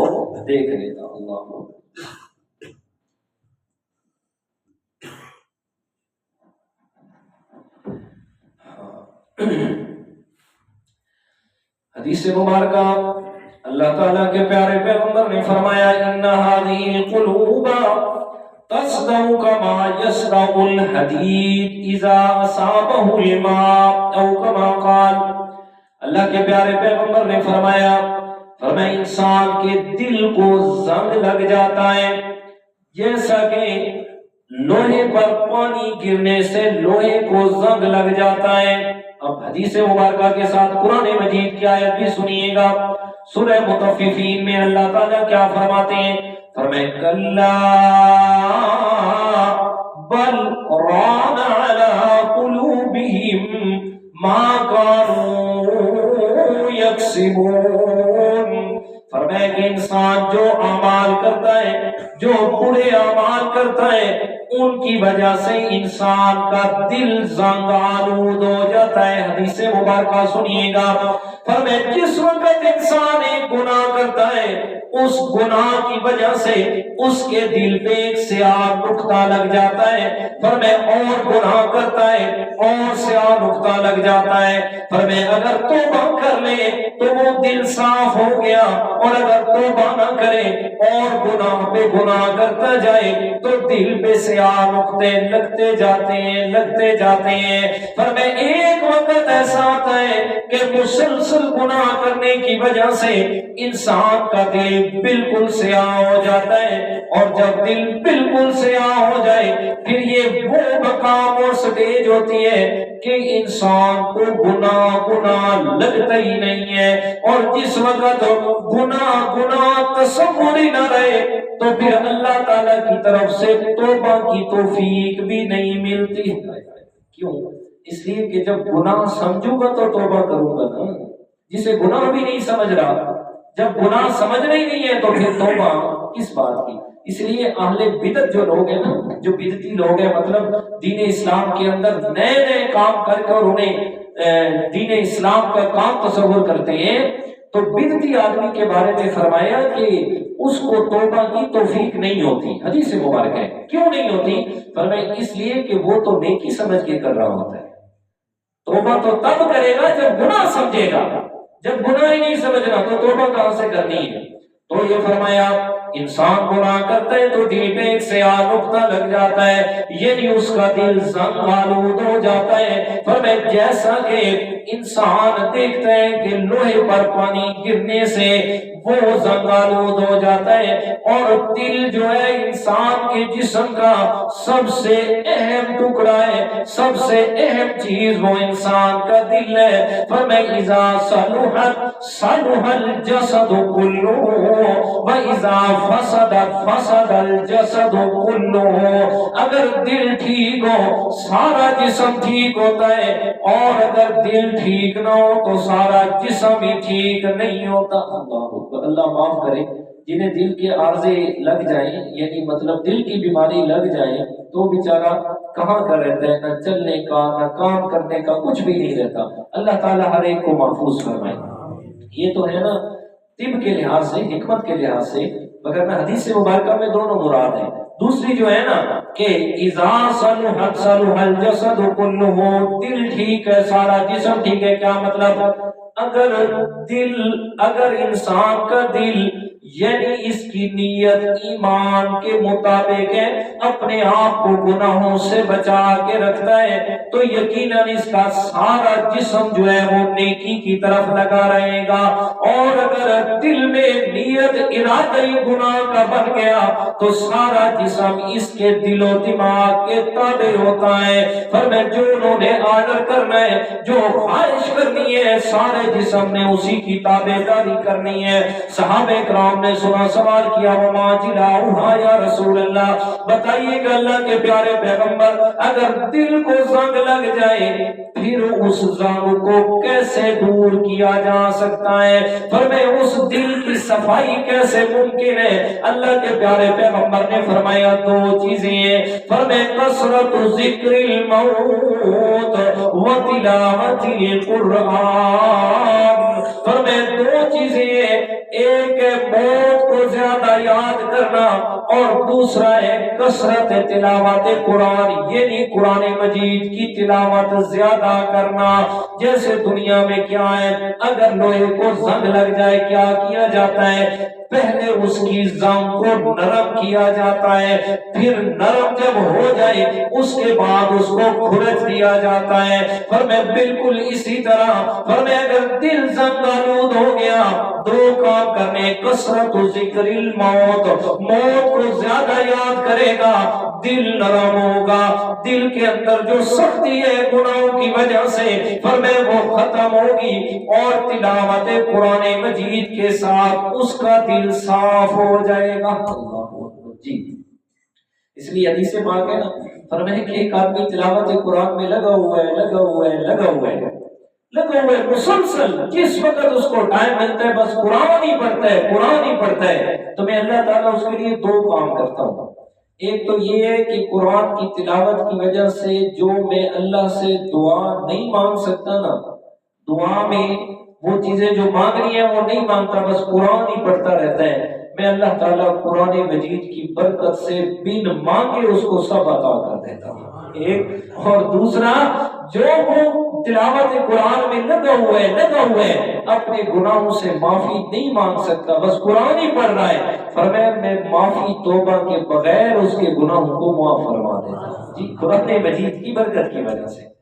دیکھ لیتا۔ اللہ حدیث مبارکہ اللہ تعالیٰ کے پیارے پیغمبر نے فرمایا ان هذه القلوب تصدع كما يصدع الحديد اذا اصابه الماء او كما قال۔ اللہ کے پیارے پیغمبر نے فرمایا انسان کے دل کو زنگ لگ جاتا ہے جیسا کہ لوہے پر پانی گرنے سے لوہے کو زنگ لگ جاتا ہے۔ اب حدیث مبارکہ کے ساتھ قرآن مجید کی آیت بھی سنیے گا۔ سورہ مطففین میں اللہ تعالیٰ کیا فرماتے ہیں؟ فرمائے کلا بل ران علی قلوبہم ما کانوا یکسبون۔ فرمائے کہ انسان جو اعمال کرتا ہے، جو برے اعمال کرتا ہے ان کی وجہ سے انسان کا دل زنگ آلود ہو جاتا ہے۔ حدیث مبارکہ سنیے گا، فرمایا جس وقت انسان ایک گناہ کرتا ہے اس گناہ کی وجہ سے اس کے دل پہ ایک سیاہ نقطہ لگ جاتا ہے، فرمایا اور گناہ کرتا ہے اور سیاہ نقطہ لگ جاتا ہے، فرمایا اگر توبہ کر لے تو وہ دل صاف ہو گیا، اور اگر توبہ نہ کرے اور گناہ پہ گناہ کرتا جائے تو دل پہ سیاہ نقطے لگتے جاتے ہیں۔ فرمایا ایک وقت ایسا آتا ہے کہ مسلسل گناہ کرنے کی وجہ سے انسان کا دل بالکل سیاہ ہو جاتا ہے، اور جب دل بالکل سیاہ ہو جائے پھر یہ وہ مقام اور سٹیج ہوتی ہے کہ انسان کو گناہ لگتا ہی نہیں ہے، اور جس وقت گناہ تصور ہی نہ رہے تو پھر اللہ تعالیٰ کی طرف سے توبہ کی توفیق بھی نہیں ملتی۔ کیوں؟ اس لیے کہ جب گناہ سمجھوں گا تو توبہ کروں گا نا، جسے گناہ بھی نہیں سمجھ رہا، جب گناہ سمجھنا ہی نہیں ہے تو پھر توبہ کس بات کی؟ اس لیے اہل بدعت جو لوگ ہیں نا، جو بدعتی لوگ ہیں، مطلب دین اسلام کے اندر نئے کام کر کے اور انہیں دین اسلام کا کام تصور کرتے ہیں، تو بدعتی آدمی کے بارے میں فرمایا کہ اس کو توبہ کی توفیق نہیں ہوتی۔ حدیث مبارک ہے، کیوں نہیں ہوتی؟ فرمایا اس لیے کہ وہ تو نیکی سمجھ کے کر رہا ہوتا ہے، توبہ تو تب کرے گا جب گناہ سمجھے گا، جب گناہ ہی نہیں سمجھنا تو توبہ کہاں سے کرنی ہے؟ تو یہ فرمایا انسان گناہ کرتا ہے تو دل پہ ایک سیاہ نقطہ لگ جاتا ہے، یعنی اس کا دل زنگ آلود ہو جاتا ہے۔ فرمایا جیسا کہ انسان دیکھتا ہے کہ لوہے پر پانی گرنے سے وہ زنگ آلود ہو جاتا ہے، اور دل جو ہے انسان کے جسم کا سب سے اہم ٹکڑا ہے، سب سے اہم چیز وہ انسان کا دل ہے۔ فرمایا اذا صلح الجسد كله واذا فسد الجسد كله۔ اگر دل ٹھیک ہو سارا جسم ٹھیک ہوتا ہے، اور اگر دل ٹھیک نہ ہو تو سارا جسم ہی ٹھیک نہیں ہوتا۔ اللہ معاف کرے جنہیں دل کے عارضے لگ جائیں، یعنی مطلب دل کی بیماری لگ جائے تو بیچارہ کہاں کا رہتا ہے، نہ چلنے کا نہ کام کرنے کا کچھ بھی نہیں رہتا۔ اللہ تعالیٰ ہر ایک کو محفوظ فرمائے۔ یہ تو ہے نا طب کے لحاظ سے، حکمت کے لحاظ سے، مگر میں حدیث مبارکہ میں دونوں مراد ہیں۔ دوسری جو ہے نا کہ اذا صلح الجسد كله، دل ٹھیک ہے سارا جسم ٹھیک ہے۔ کیا مطلب؟ اگر انسان کا دل یعنی اس کی نیت ایمان کے مطابق ہے، اپنے آپ کو گناہوں سے بچا کے رکھتا ہے، تو یقیناً اس کا سارا جسم جو ہے وہ نیکی کی طرف لگا رہے گا۔ اور اگر دل میں نیت ارادہ گناہ کا بن گیا تو سارا جسم اس کے دل و دماغ کے تابع ہوتا ہے۔ فرمایا جو انہوں نے آرڈر کرنا ہے، جو خواہش کرنی ہے، سارے جسم نے اسی کی تابع داری کرنی ہے۔ صحابہ کرام نے سنا، سوال کیا وما جلاؤہا یا رسول اللہ، بتائیے کہ اللہ کے پیارے پیغمبر اگر دل کو زنگ لگ جائے پھر اس زنگ کو کیسے دور کیا جا سکتا ہے؟ فرمایا اس دل کی صفائی کیسے ممکن ہے؟ اللہ کے پیارے پیغمبر نے فرمایا دو چیزیں ہیں۔ فرمایا کثرت ذکر الموت و تلاوت القرآن۔ فرمایا دو چیزیں ہیں، ایک ہے موت کو زیادہ یاد کرنا، اور دوسرا ہے کثرت تلاوت قرآن، یعنی قرآن مجید کی تلاوت زیادہ کرنا۔ جیسے دنیا میں کیا ہے، اگر لوہے کو زنگ لگ جائے کیا کیا جاتا ہے؟ پہلے اس کی زنگ کو نرم کیا جاتا ہے، پھر نرم جب ہو جائے اس کے بعد اس کو کھرچ دیا جاتا ہے۔ فرمایا بالکل اسی طرح، فرمایا اگر دل زنگ آلود ہو گیا دو کام کرنے، کثرت ذکر الموت، موت کو زیادہ یاد کرے گا، دل نرم ہوگا، دل کے اندر جو سختی ہے گناہوں کی وجہ سے فرمایا وہ ختم ہوگی، اور تلاوت قرآن مجید کے ساتھ اس کا دل صاف ہو جائے گا۔ جی اس لیے حدیث پاک ہے نا، فرمایا کہ ایک آدمی تلاوت قرآن میں لگا ہوا ہے مسلسل، جس وقت اس کو ٹائم ملتا ہے بس قرآن ہی پڑھتا ہے، تو میں اللہ تعالیٰ اس کے لیے دو کام کرتا ہوں۔ ایک تو یہ ہے کہ قرآن کی تلاوت کی وجہ سے جو میں اللہ سے دعا نہیں مانگ سکتا نا، دعا میں وہ چیزیں جو مانگنی ہیں وہ نہیں مانگتا، بس قرآن ہی پڑھتا رہتا ہے، میں اللہ تعالیٰ قرآن مجید کی برکت سے بن مانگے اس کو سب عطا کر دیتا ہوں۔ ایک اور دوسرا، جو وہ تلاوت قرآن میں لگا ہوا ہے اپنے گناہوں سے معافی نہیں مانگ سکتا، بس قرآن ہی پڑھ رہا ہے، فرمایا میں معافی توبہ کے بغیر اس کے گناہوں کو معاف فرما دیتا ہوں۔ جی قرآن مجید کی برکت کی وجہ سے۔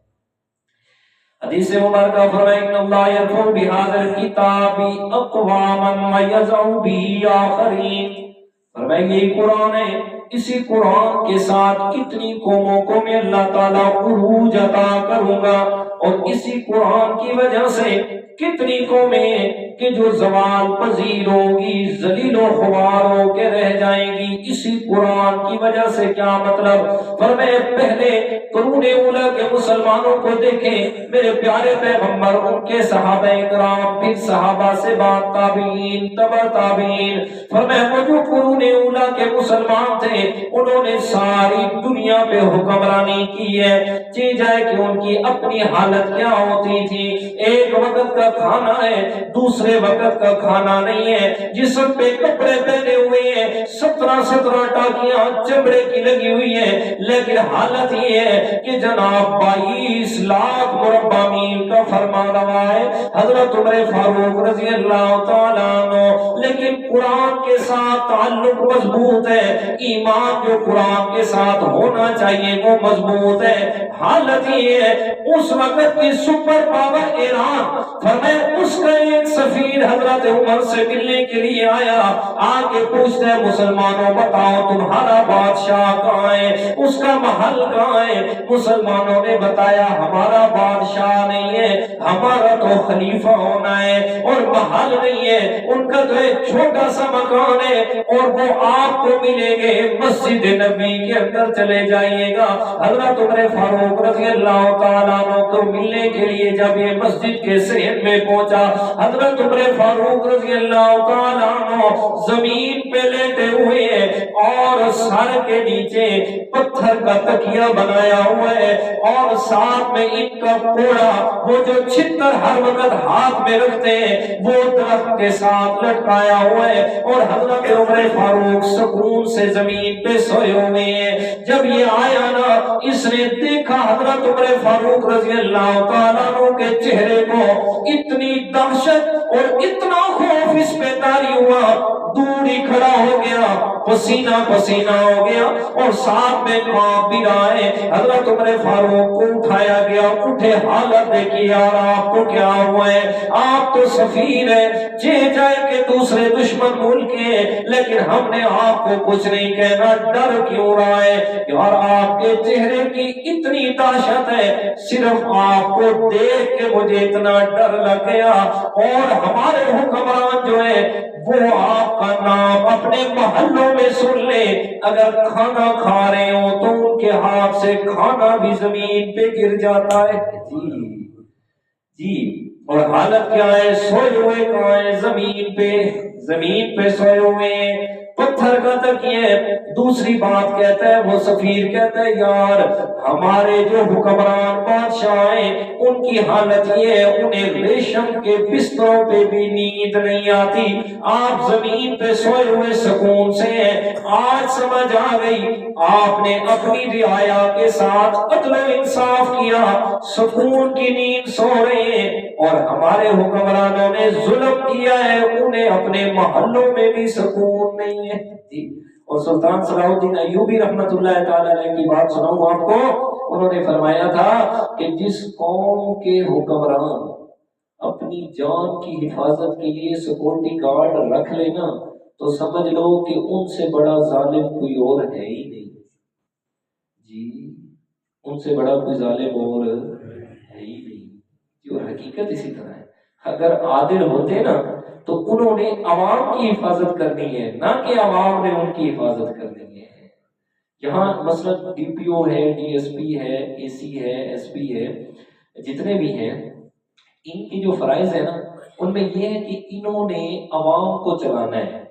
حدیث مبارکہ فرمائے ان اللہ یرفع بہذا الکتاب اقواما ویضع به آخرین، فرمائے یہ قرآن ہے، اسی قرآن کے ساتھ کتنی قوموں کو میں اللہ تعالیٰ عروج عطا کروں گا، اور اسی قرآن کی وجہ سے کتنی قومیں کہ جو زوال پذیر ہوگی، ذلیل و خوار ہو کے رہ جائیں گی اسی قرآن کی وجہ سے۔ کیا مطلب؟ فرمائے پہلے قرون اولیٰ کے مسلمانوں کو دیکھیں، میرے پیارے پیغمبر، ان کے صحابہ کرام، پھر صحابہ سے بعد تابعین، تبع تابعین، فرمائے وہ جو قرون اولیٰ کے مسلمان تھے انہوں نے ساری دنیا پہ حکمرانی کی ہے، چی جائے کہ ان کی اپنی حالت کیا ہوتی تھی، ایک وقت کا کھانا ہے دوسرے وقت کا کھانا نہیں ہے، جسم پہ کپڑے پہنے ہوئے ہیں 17 ٹاکیاں چمڑے کی لگی ہوئی ہیں، لیکن حالت یہ ہے کہ جناب 22 لاکھ مربع میل کا فرما روا ہے حضرت عمر فاروق رضی اللہ تعالیٰ عنہ، لیکن قرآن کے ساتھ تعلق مضبوط ہے، ایمان جو قرآن کے ساتھ ہونا چاہیے وہ مضبوط ہے۔ حالت یہ ہے اس وقت کی سپر پاور ایران، فرمایا اس کا ایک سفیر حضرت عمر سے ملنے کے لیے آیا، آگے پوچھتے ہیں مسلمانوں بتاؤ تمہارا بادشاہ کہاں ہے، اس کا محل کہاں ہے؟ مسلمانوں نے بتایا ہمارا بادشاہ نہیں ہے، ہمارا تو خلیفہ ہونا ہے، اور محل نہیں ہے، ان کا تو ایک چھوٹا سا مکان ہے اور وہ آپ کو ملیں گے مسجد نبی کے اندر چلے جائیے گا۔ حضرت عمر فاروق رضی اللہ تعالیٰ عنہ کو ملنے کے لیے جب یہ مسجد کے صحن میں پہنچا، حضرت عمر فاروق رضی اللہ تعالیٰ عنہ زمین پہ لیٹے ہوئے ہیں اور سر کے نیچے پتھر کا تکیہ بنایا ہوا ہے، اور ساتھ میں ان کا کوڑا، وہ جو چھتر ہر وقت ہاتھ میں رکھتے ہیں، وہ درخت کے ساتھ لٹکایا ہوا ہے، اور حضرت عمر فاروق سکون سے زمین پہ سوئے ہوئے ہیں۔ جب یہ آیا نا، اس نے دیکھا حضرت عمر فاروق رضی اللہ تعالیٰ عنہ کے چہرے کو، اتنی دہشت اور اتنا خوف اس پہ طاری ہوا، دور ہی کھڑا ہو گیا، پسینہ پسینہ ہو گیا، اور ساتھ میں کانپ بھی رہا ہے۔ حضرت عمر فاروق کو اٹھایا گیا، اٹھے، حالت دیکھی یار آپ کو کیا ہوا ہے، آپ تو سفیر ہے، جے جائے کہ دوسرے دشمن ملک ہیں، لیکن ہم نے آپ کو کچھ نہیں کہنا، ڈر کیوں رہا ہے؟ یار آپ کے چہرے کی اتنی دہشت ہے، صرف آپ کو دیکھ کے مجھے اتنا ڈر لگ گیا، اور ہمارے حکمران جو ہے وہ آپ کا نام اپنے محلوں میں سن لے، اگر کھانا کھا رہے ہو تو ان کے ہاتھ سے کھانا بھی زمین پہ گر جاتا ہے۔ جی اور حالت کیا ہے؟ سوئے ہوئے کہاں ہے؟ زمین پہ سوئے ہوئے ہیں، پتھر کا تکیہ۔ دوسری بات کہتا ہے وہ سفیر، کہتا ہے یار ہمارے جو حکمران بادشاہ ہیں ان کی حالت یہ ہے، انہیں ریشم کے بستروں پہ بھی نیند نہیں آتی، آپ زمین پہ سوئے ہوئے سکون سے ہیں۔ آج سمجھ آ گئی، آپ نے اپنی رعایا کے ساتھ عدل و انصاف کیا، سکون کی نیند سو رہے ہیں، اور ہمارے حکمرانوں نے ظلم کیا ہے، انہیں اپنے محلوں میں بھی سکون نہیں ہے۔ اور سلطان صلاح الدین ایوبی رحمت اللہ تعالی علیہ کی بات سناؤں آپ کو، انہوں نے فرمایا تھا کہ جس قوم کے حکمران اپنی جان کی حفاظت کے لیے سیکورٹی گارڈ رکھ لینا تو سمجھ لو کہ ان سے بڑا ظالم کوئی اور ہے ہی نہیں۔ جی ان سے بڑا کوئی ظالم اور ہے ہی نہیں، جو حقیقت اسی طرح ہے۔ اگر عادل ہوتے نا تو انہوں نے عوام کی حفاظت کرنی ہے، نہ کہ عوام نے ان کی حفاظت کرنی ہے۔ یہاں مثلا ڈی پی او ہے، ڈی ایس پی ہے، اے سی ہے، ایس پی ہے، جتنے بھی ہیں، ان کی جو فرائض ہے نا ان میں یہ ہے کہ انہوں نے عوام کو چلانا ہے،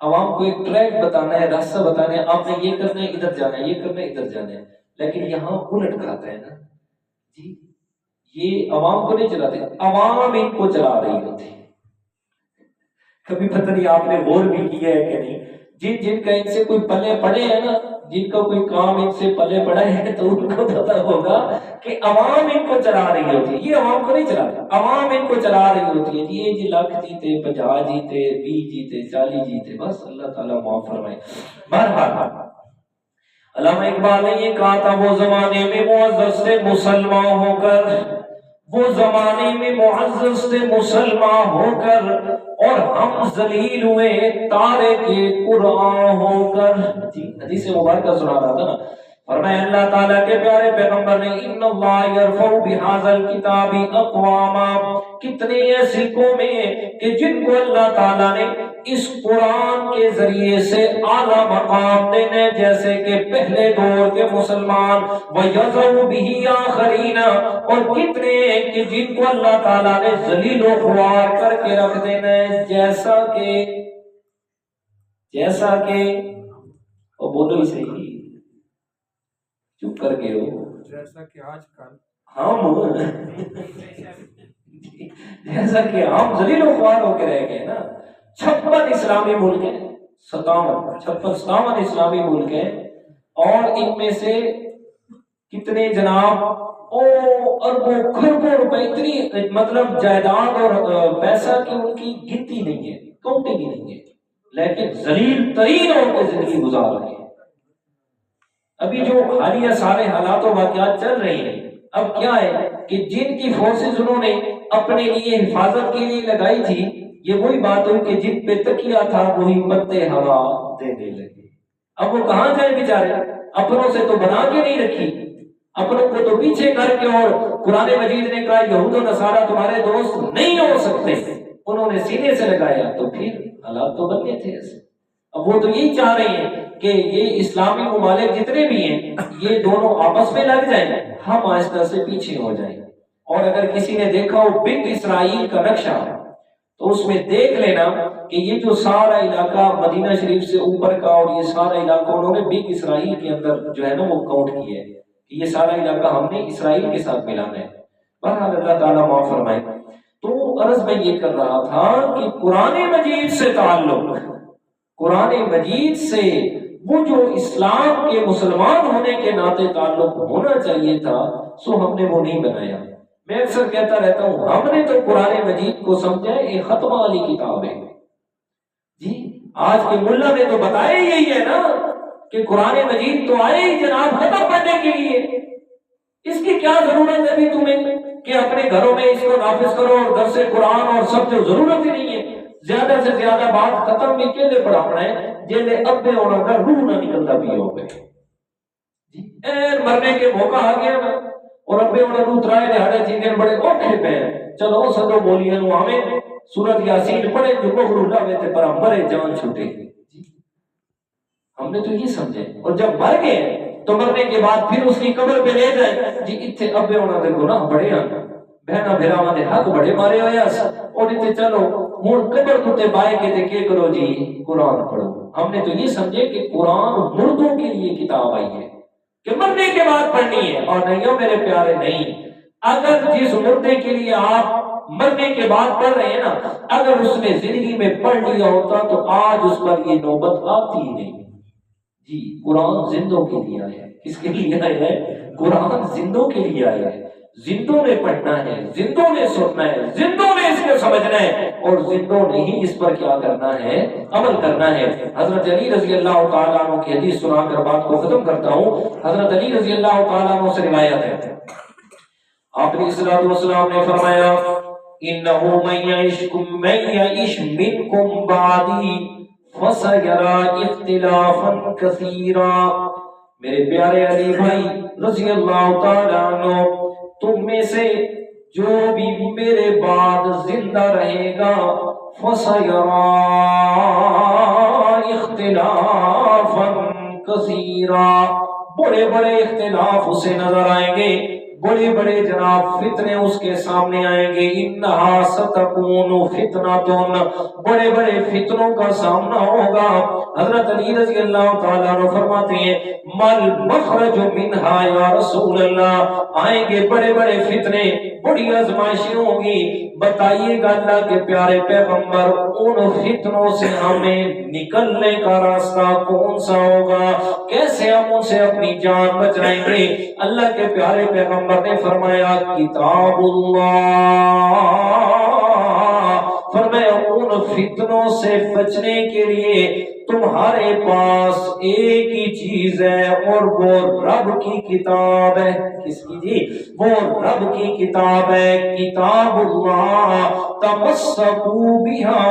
عوام کو ایک ٹریک بتانا ہے، راستہ بتانا ہے، آپ نے یہ کرنا ہے، ادھر جانا ہے، یہ کرنا ہے، ادھر جانا ہے، لیکن یہاں الٹ کھاتا ہے نا جی، یہ عوام کو نہیں چلاتے، عوام ان کو چلا رہی ہوتی ہے۔ کبھی پتہ نہیں آپ نے غور بھی کیا ہے کہ نہیں، جن کا ان سے کوئی پلے پڑے ہیں نا، جن کا کوئی کام ان سے پلے پڑا ہے تو ان کو پتہ ہوگا کہ عوام ان کو چلا رہی ہوتی ہے، یہ عوام کو نہیں چلاتا، عوام ان کو چلا رہی ہوتی ہے۔ یہ جی لاکھ جیتے، 50 جیتے، 20 جیتے، 40 جیتے، بس اللہ تعالیٰ معاف فرمائے۔ بہرحال علامہ اقبال نے یہ کہا تھا، وہ زمانے میں معزز سے مسلمان ہو کر، وہ زمانے میں معزز سے مسلمان ہو کر، اور ہم ذلیل ہوئے تارے کے قرآن ہو کر۔ جی حدیث مبارکہ سنا رہا تھا نا، فرمایا اللہ تعالیٰ کے پیارے پیغمبر نے، ان اللہ یرفع بہذا الکتاب اقواما، کتنے ایسی قومیں کہ جن کو اللہ تعالیٰ نے اس قرآن کے ذریعے سے اعلیٰ مقام دینے، جیسے کہ پہلے دور کے مسلمان، وَيَذَرُ بِهِ آخَرِينَ، اور کتنے کہ جن کو اللہ تعالیٰ نے ذلیل و خوار کر کے رکھ دینا ہے، جیسا کہ وہ بولو ہی صحیح، چپ کر کے ہو، جیسا کہ آج کل جیسا کہ ہم ذلیل و خوار ہو کے رہ گئے نا۔ 56 اسلامی ملک ہیں، 57 اسلامی ملک ہیں، اور ان میں سے کتنے جناب اربوں کروڑوں روپے، اتنی مطلب جائیداد اور پیسہ کی ان کی گنتی نہیں ہے، کاؤنٹنگ ہی نہیں ہے، لیکن ذلیل ترین اور کے زندگی گزار رہے ہیں۔ ابھی جو حالیہ سارے حالات و واقعات چل رہے ہیں، اب کیا ہے کہ جن کی فورسز انہوں نے اپنے لیے حفاظت کے لیے لگائی تھی، یہ وہی بات ہوئی کہ جن پہ تکیہ تھا وہی پتے ہوا دینے لگے۔ اب وہ کہاں جائے بیچارے، اپنوں سے تو بنا کے نہیں رکھی، اپنوں کو تو پیچھے کر کے، اور قرآن مجید نے کہا یہود و نصارہ تمہارے دوست نہیں ہو سکتے، انہوں نے سینے سے لگایا، تو پھر حالات تو بننے تھے ایسے۔ اب وہ تو یہی چاہ رہے ہیں کہ یہ اسلامی ممالک جتنے بھی ہیں یہ دونوں آپس میں لگ جائیں، ہم آہستہ سے پیچھے ہو جائیں۔ اور اگر کسی نے دیکھا ہو بگ اسرائیل کا نقشہ، تو اس میں دیکھ لینا کہ یہ جو سارا علاقہ مدینہ شریف سے اوپر کا، اور یہ سارا علاقہ انہوں نے بگ اسرائیل کے اندر جو ہے نا وہ کاؤنٹ کیا ہے کہ یہ سارا علاقہ ہم نے اسرائیل کے ساتھ ملانا ہے۔ بہرحال اللہ تعالیٰ معاف فرمائے۔ تو عرض میں یہ کر رہا تھا کہ قرآن مجید سے تعلق، قرآن مجید سے وہ جو اسلام کے مسلمان ہونے کے ناطے تعلق ہونا چاہیے تھا، سو ہم نے وہ نہیں بنایا۔ میں اکثر کہتا رہتا ہوں، ہم نے تو قرآن مجید کو سمجھا ایک ختمہ والی کتاب ہے جی۔ آج کے ملا نے تو بتایا یہی ہے نا کہ قرآن مجید تو آئے ہی جناب ختم کرنے کے لیے، اس کی کیا ضرورت ہے ابھی تمہیں کہ اپنے گھروں میں اس کو نافذ کرو، اور درس قرآن اور سب جو ضرورت ہی نہیں ہے۔ زیادہ سے زیادہ بات ختم بھی کیلے پڑھانا ہے جیلے ابے ہونا کا روح نہ نکلتا بھی ہو گئے جی، مرنے کے موقع آ گیا نا، اور ابے ہونا روح ترائے دہاڑے جنگل بڑے اوکھے پہ ہیں، چلو سدو بولیاں نو آویں سورت یاسین پڑھے جو بغرو لاوے تے پر مرے جان چھوٹے جی۔ ہم نے تو یہ سمجھے، اور جب مر گئے تو مرنے کے بعد پھر اس کی قبر پہ لے جائیں جی، اتھے ابے ہونا دے گناہ بڑے ہیں، بہنا بھراواں دے حق بڑے مارے ہوئے اس، اور اتھے چلو ہن قبر کتے بائے کے تے کے کرو جی قرآن پڑھو۔ ہم نے تو یہ سمجھے کہ قرآن مردوں کے لیے کتاب آئی ہے کہ مرنے کے بعد پڑھنی ہے، اور نہیں ہو میرے پیارے، نہیں۔ اگر جس مردے کے لیے آپ مرنے کے بعد پڑھ رہے ہیں نا، اگر اس نے زندگی میں پڑھ لیا ہوتا تو آج اس پر یہ نوبت آتی ہی نہیں جی۔ قرآن زندوں کے لیے آیا ہے۔ کس کے لیے آیا ہے؟ قرآن زندوں کے لیے آیا ہے۔ زندوں نے پڑھنا ہے، زندوں نے سننا ہے، زندوں نے اس کو سمجھنا ہے، اور زندوں نے ہی اس پر کیا کرنا ہے؟ عمل کرنا ہے۔ حضرت علی رضی اللہ تعالیٰ عنہ کی حدیث سنا کر بات کو ختم کرتا ہوں۔ حضرت علی رضی اللہ تعالیٰ عنہ سے روایت ہے، آپ نے صلی اللہ علیہ وسلم نے فرمایا، انہو من یعش منکم بعدی فسیرى اختلافا کثیرا۔ میرے پیارے علی بھائی رضی اللہ تعالیٰ عنہ، تم میں سے جو بھی میرے بعد زندہ رہے گا، فسیرى اختلافا کثیرا، بڑے بڑے اختلاف اسے نظر آئیں گے، بڑے بڑے جناب فتنے اس کے سامنے آئیں گے. انہا ستکون فتنۃ، بڑے بڑے فتنوں کا سامنا ہوگا. حضرت علی رضی اللہ تعالیٰ عنہ فرماتے ہیں مل مخرج منہا یا رسول اللہ، آئیں گے بڑے بڑے فتنے، بڑی آزمائشیں ہوں گی، بتائیے گا اللہ کے پیارے پیغمبر ان فتنوں سے ہمیں نکلنے کا راستہ کون سا ہوگا، کیسے ہم ان سے اپنی جان بچائیں گے. اللہ کے پیارے پیغمبر نے فرمایا کتاب اللہ، فرمایا ان فتنوں سے بچنے کے لیے تمہارے پاس ایک ہی چیز ہے اور وہ رب کی کتاب ہے. کس کی جی؟ وہ رب کی کتاب ہے. کتاب اللہ تمسکوا بها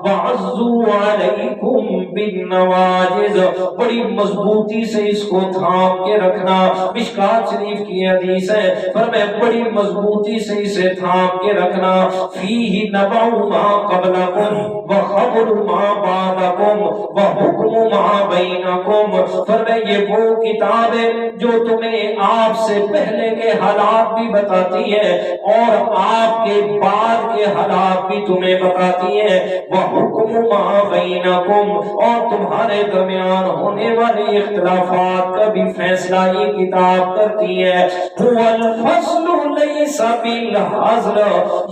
وعزوا علیکم بالنواجذ، بڑی مضبوطی سے اس کو تھام کے رکھنا. مشکات شریف کی حدیث ہے، فرمایا بڑی مضبوطی سے اسے تھام کے رکھنا. فیہ نبأ ما قبلکم وخبر ما بعدکم وحکم ما بینکم، فرمایا یہ وہ کتاب ہے جو تمہیں آپ سے پہلے کے حالات بھی بتاتی ہے اور آپ کے بعد کے حالات بھی تمہیں بتاتی ہے. وحکم ما بینکم، اور تمہارے درمیان ہونے والے اختلافات کا بھی فیصلہ یہ کتاب کرتی ہے. هو الفصل لیس بالحزل،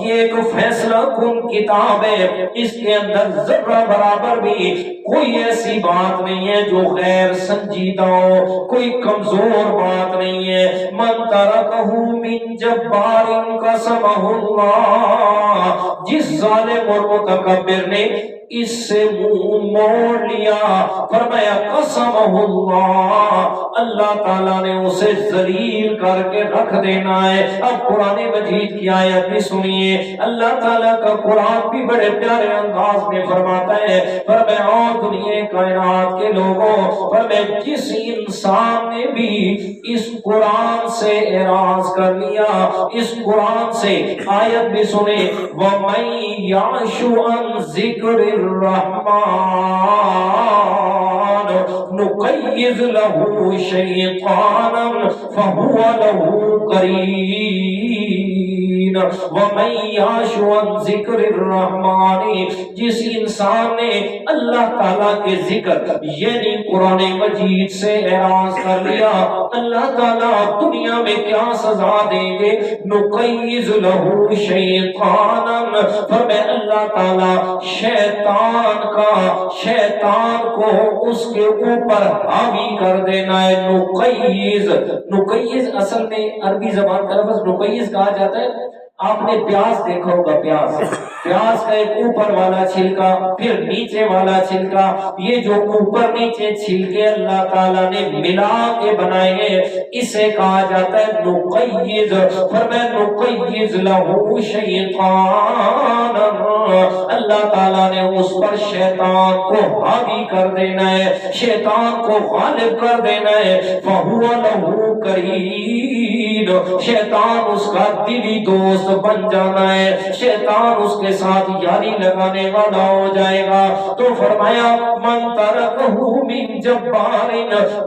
یہ ایک فیصلہ کن کتاب ہے، اس کے اندر ذرہ برابر بھی کوئی ایسی بات نہیں ہے جو غیر سنجیدہ ہو، کوئی کمزور بات نہیں ہے. من ترکہ من جبار قسمہ اللہ، جس ظالم اور متکبر نے اس سے منہ موڑ لیا، فرمایا قسمہ اللہ، اللہ تعالیٰ نے اسے ذلیل کر کے رکھ دینا ہے. اب قرآن مجید کی آیت بھی سنیے، اللہ تعالیٰ کا قرآن بھی بڑے پیارے انداز میں فرماتا ہے، فرمایا اور دنیا کائنات کے لوگوں، فرمایا جس انسان نے بھی اس قرآن سے اعراض کر لیا، اس قرآن سے آیت بھی سنے، وَمَن يَعْشُ عَن ذِكْرِ الرحمن نقیض له شیطانا فهو له قرین. ومن یعش عن ذکر الرحمن، جس انسان نے اللہ تعالیٰ کے ذکر یعنی قرآن مجید سے اعراض کر لیا، اللہ تعالیٰ دنیا میں کیا سزا دیں گے؟ نقیض له شیطانا، فرمایا اللہ تعالیٰ شیطان کو اس کے اوپر حاوی کر دینا ہے. نقیض اصل میں عربی زبان کا لفظ نقیض کہا جاتا ہے. آپ نے پیاز دیکھا ہوگا، پیاز کا ایک اوپر والا چھلکا پھر نیچے والا چھلکا، یہ جو اوپر نیچے چھلکے اللہ تعالیٰ نے ملا کے بنائے ہیں اسے کہا جاتا ہے نقیض. فرمایا نقیض لہ شیطان، اللہ تعالیٰ نے اس پر شیطان کو حاوی کر دینا ہے، شیطان کو غالب کر دینا ہے. فہو لہ قرین، شیطان اس کا دلی دوست بن جانا ہے، شیطان اس کے ساتھ یاری لگانے والا ہو جائے گا. تو فرمایا من ترکہ من جبار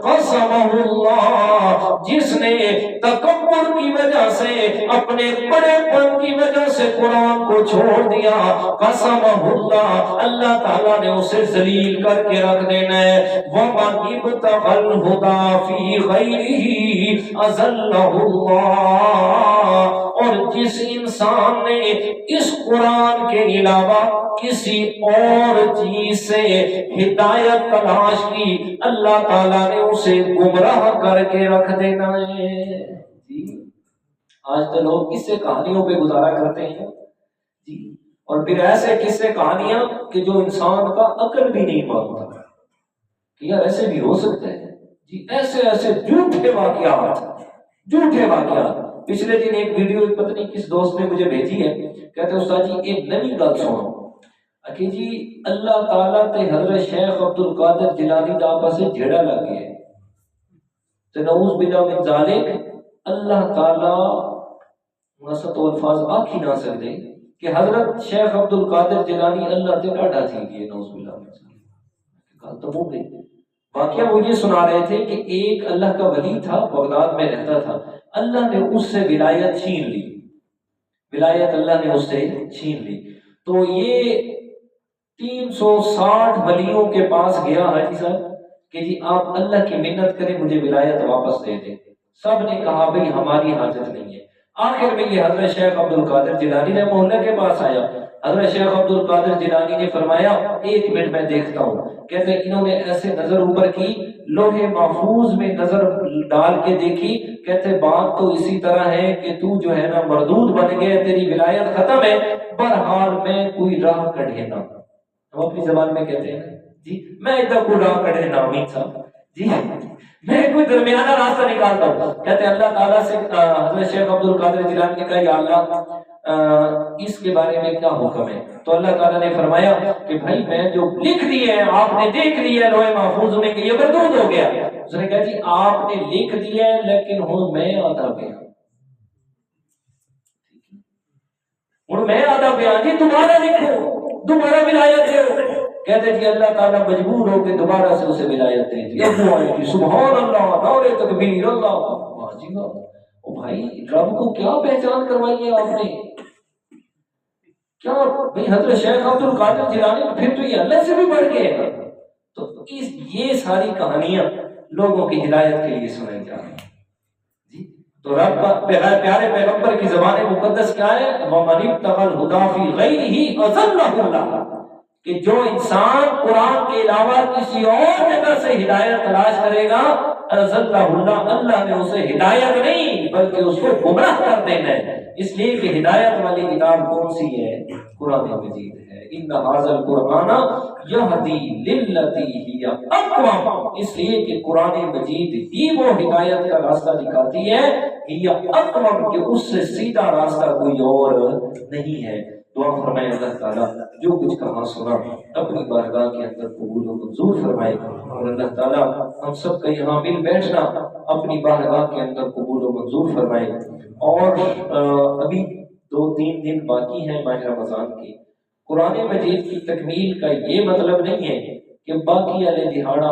قسمہ اللہ، جس نے تکبر کی وجہ سے، اپنے بڑے پن کی وجہ سے قرآن کو چھوڑ دیا، قسمہ اللہ، اللہ تعالیٰ نے اسے ذلیل کر کے رکھ دینا ہے. ومن ابتغى الہدى فی غیرہ اذلہ اللہ، اور جس انسان نے اس قرآن کے علاوہ کسی اور چیز سے ہدایت تلاش کی، اللہ تعالیٰ نے اسے گمراہ کر کے رکھ دینا ہے. آج تو لوگ قصے کہانیوں پہ گزارا کرتے ہیں جی، اور پھر ایسے قصے کہانیاں کہ جو انسان کا عقل بھی نہیں مانتا کہ یار ایسے بھی ہو سکتا ہے جی. ایسے جھوٹے واقعات. پچھلے دن ایک ویڈیو پتہ نہیں کس دوست نے مجھے بھیجی ہے، کہتے ہیں استاد جی ایک نئی گل سنو کہ جی اللہ تعالیٰ تے حضرت شیخ عبد القادر جیلانی دا آپس سے جھیڑا لگ گیا ہے تو نعوذ باللہ من ذالک. اللہ تعالیٰ وسط الفاظ آکھ ہی نہ سکتے کہ حضرت شیخ عبد القادر جیلانی اللہ تے ڈاڈا تھی گئے، نعوذ باللہ من ذالک. گل تو ہو گئی. واقعہ وہ یہ سنا رہے تھے کہ ایک اللہ کا ولی تھا، بغداد میں رہتا تھا. اللہ نے اس سے ولایت چھین لی، ولایت اللہ نے اس سے چھین لی۔ تو یہ 360 ولیوں کے پاس گیا حاجی صاحب کہ جی آپ اللہ کی منت کریں مجھے ولایت واپس دے دیں۔ سب نے کہا بھئی ہماری حاجت نہیں ہے۔ آخر میں یہ حضرت شیخ عبد القادر جیلانی نے محلہ کے پاس آیا۔ حضرت شیخ عبد القادر جیلانی نے فرمایا 1 منٹ میں دیکھتا ہوں۔ کہتے ہیں انہوں نے ایسے نظر اوپر کی، لوہے محفوظ میں نظر ڈال کے دیکھی، کہتے بات تو اسی طرح ہے کہ تو جو ہے نا مردود بن گئے، تیری ولایت ختم ہے، بہرحال میں کوئی راہ کڑھے نا۔ ہم اپنی زبان میں کہتے ہیں جی میں ادھر کوئی راہ کڑھے نا امین صاحب، جی میں کوئی درمیانہ راستہ نکالتا ہوں۔ کہتے ہیں اللہ تعالیٰ سے حضرت شیخ عبد القادر جیلانی نے کہا یا اللہ اس کے بارے میں کیا حکم ہے؟ تو اللہ تعالیٰ نے فرمایا کہ بھائی میں جو لکھ دیے ہیں آپ نے دیکھ لیا لوہے محفوظ میں کہ یہ مردود ہو گیا۔ اس نے کہا جی آپ نے لکھ دیا ہے لیکن ہوں میں آدھا بیان، ہوں میں آدھا بیان جی دوبارہ لکھو، دوبارہ ولایت دو۔ کہتے جی اللہ تعالیٰ مجبور ہو کے دوبارہ سے اسے ولایت دے دی۔ سبحان اللہ، نعرہ تکبیر، اللہ جی او بھائی رب کو کیا پہچان کروائی ہے آپ نے؟ کیا بھئی حضرت شیخ عبد القادر جیلانی پھر تو یہ اللہ سے بھی بڑھ گئے گا۔ تو یہ ساری کہانیاں لوگوں کی ہدایت کے لیے سنائی جا رہی ہیں جی۔ تو رب کا پیارے پیغمبر کی زبان مقدس کیا ہے؟ وَمَنِ ابْتَغَى الْهُدَىٰ فِي غَيْرِهِ أَضَلَّهُ اللَّهُ، کہ جو انسان قرآن کے علاوہ کسی اور جگہ سے ہدایت تلاش کرے گا أَضَلَّهُ اللَّهُ، اللہ نے اسے ہدایت نہیں بلکہ اس کو گمراہ کر دینا ہے۔ اس لیے کہ ہدایت والی کتاب کون سی ہے؟ قرآن مجید ہے۔ ان ھذا القرآن یہدی للتی ہی اقوم، اس لیے کہ قرآن مجید ہی وہ ہدایت کا راستہ دکھاتی ہے، ہی اقوم کہ اس سے سیدھا راستہ کوئی اور نہیں ہے۔ دعا فرمائے اللہ تعالیٰ جو کچھ کہا سنا اپنی بارگاہ کے اندر قبول و منظور فرمائے، اور اللہ تعالیٰ ہم سب کا یہاں مل بیٹھنا اپنی بارگاہ کے اندر قبول و منظور فرمائے۔ اور ابھی 2-3 دن باقی ہیں ماہ رمضان کی۔ قرآن مجید کی تکمیل کا یہ مطلب نہیں ہے کہ باقی والے دہاڑا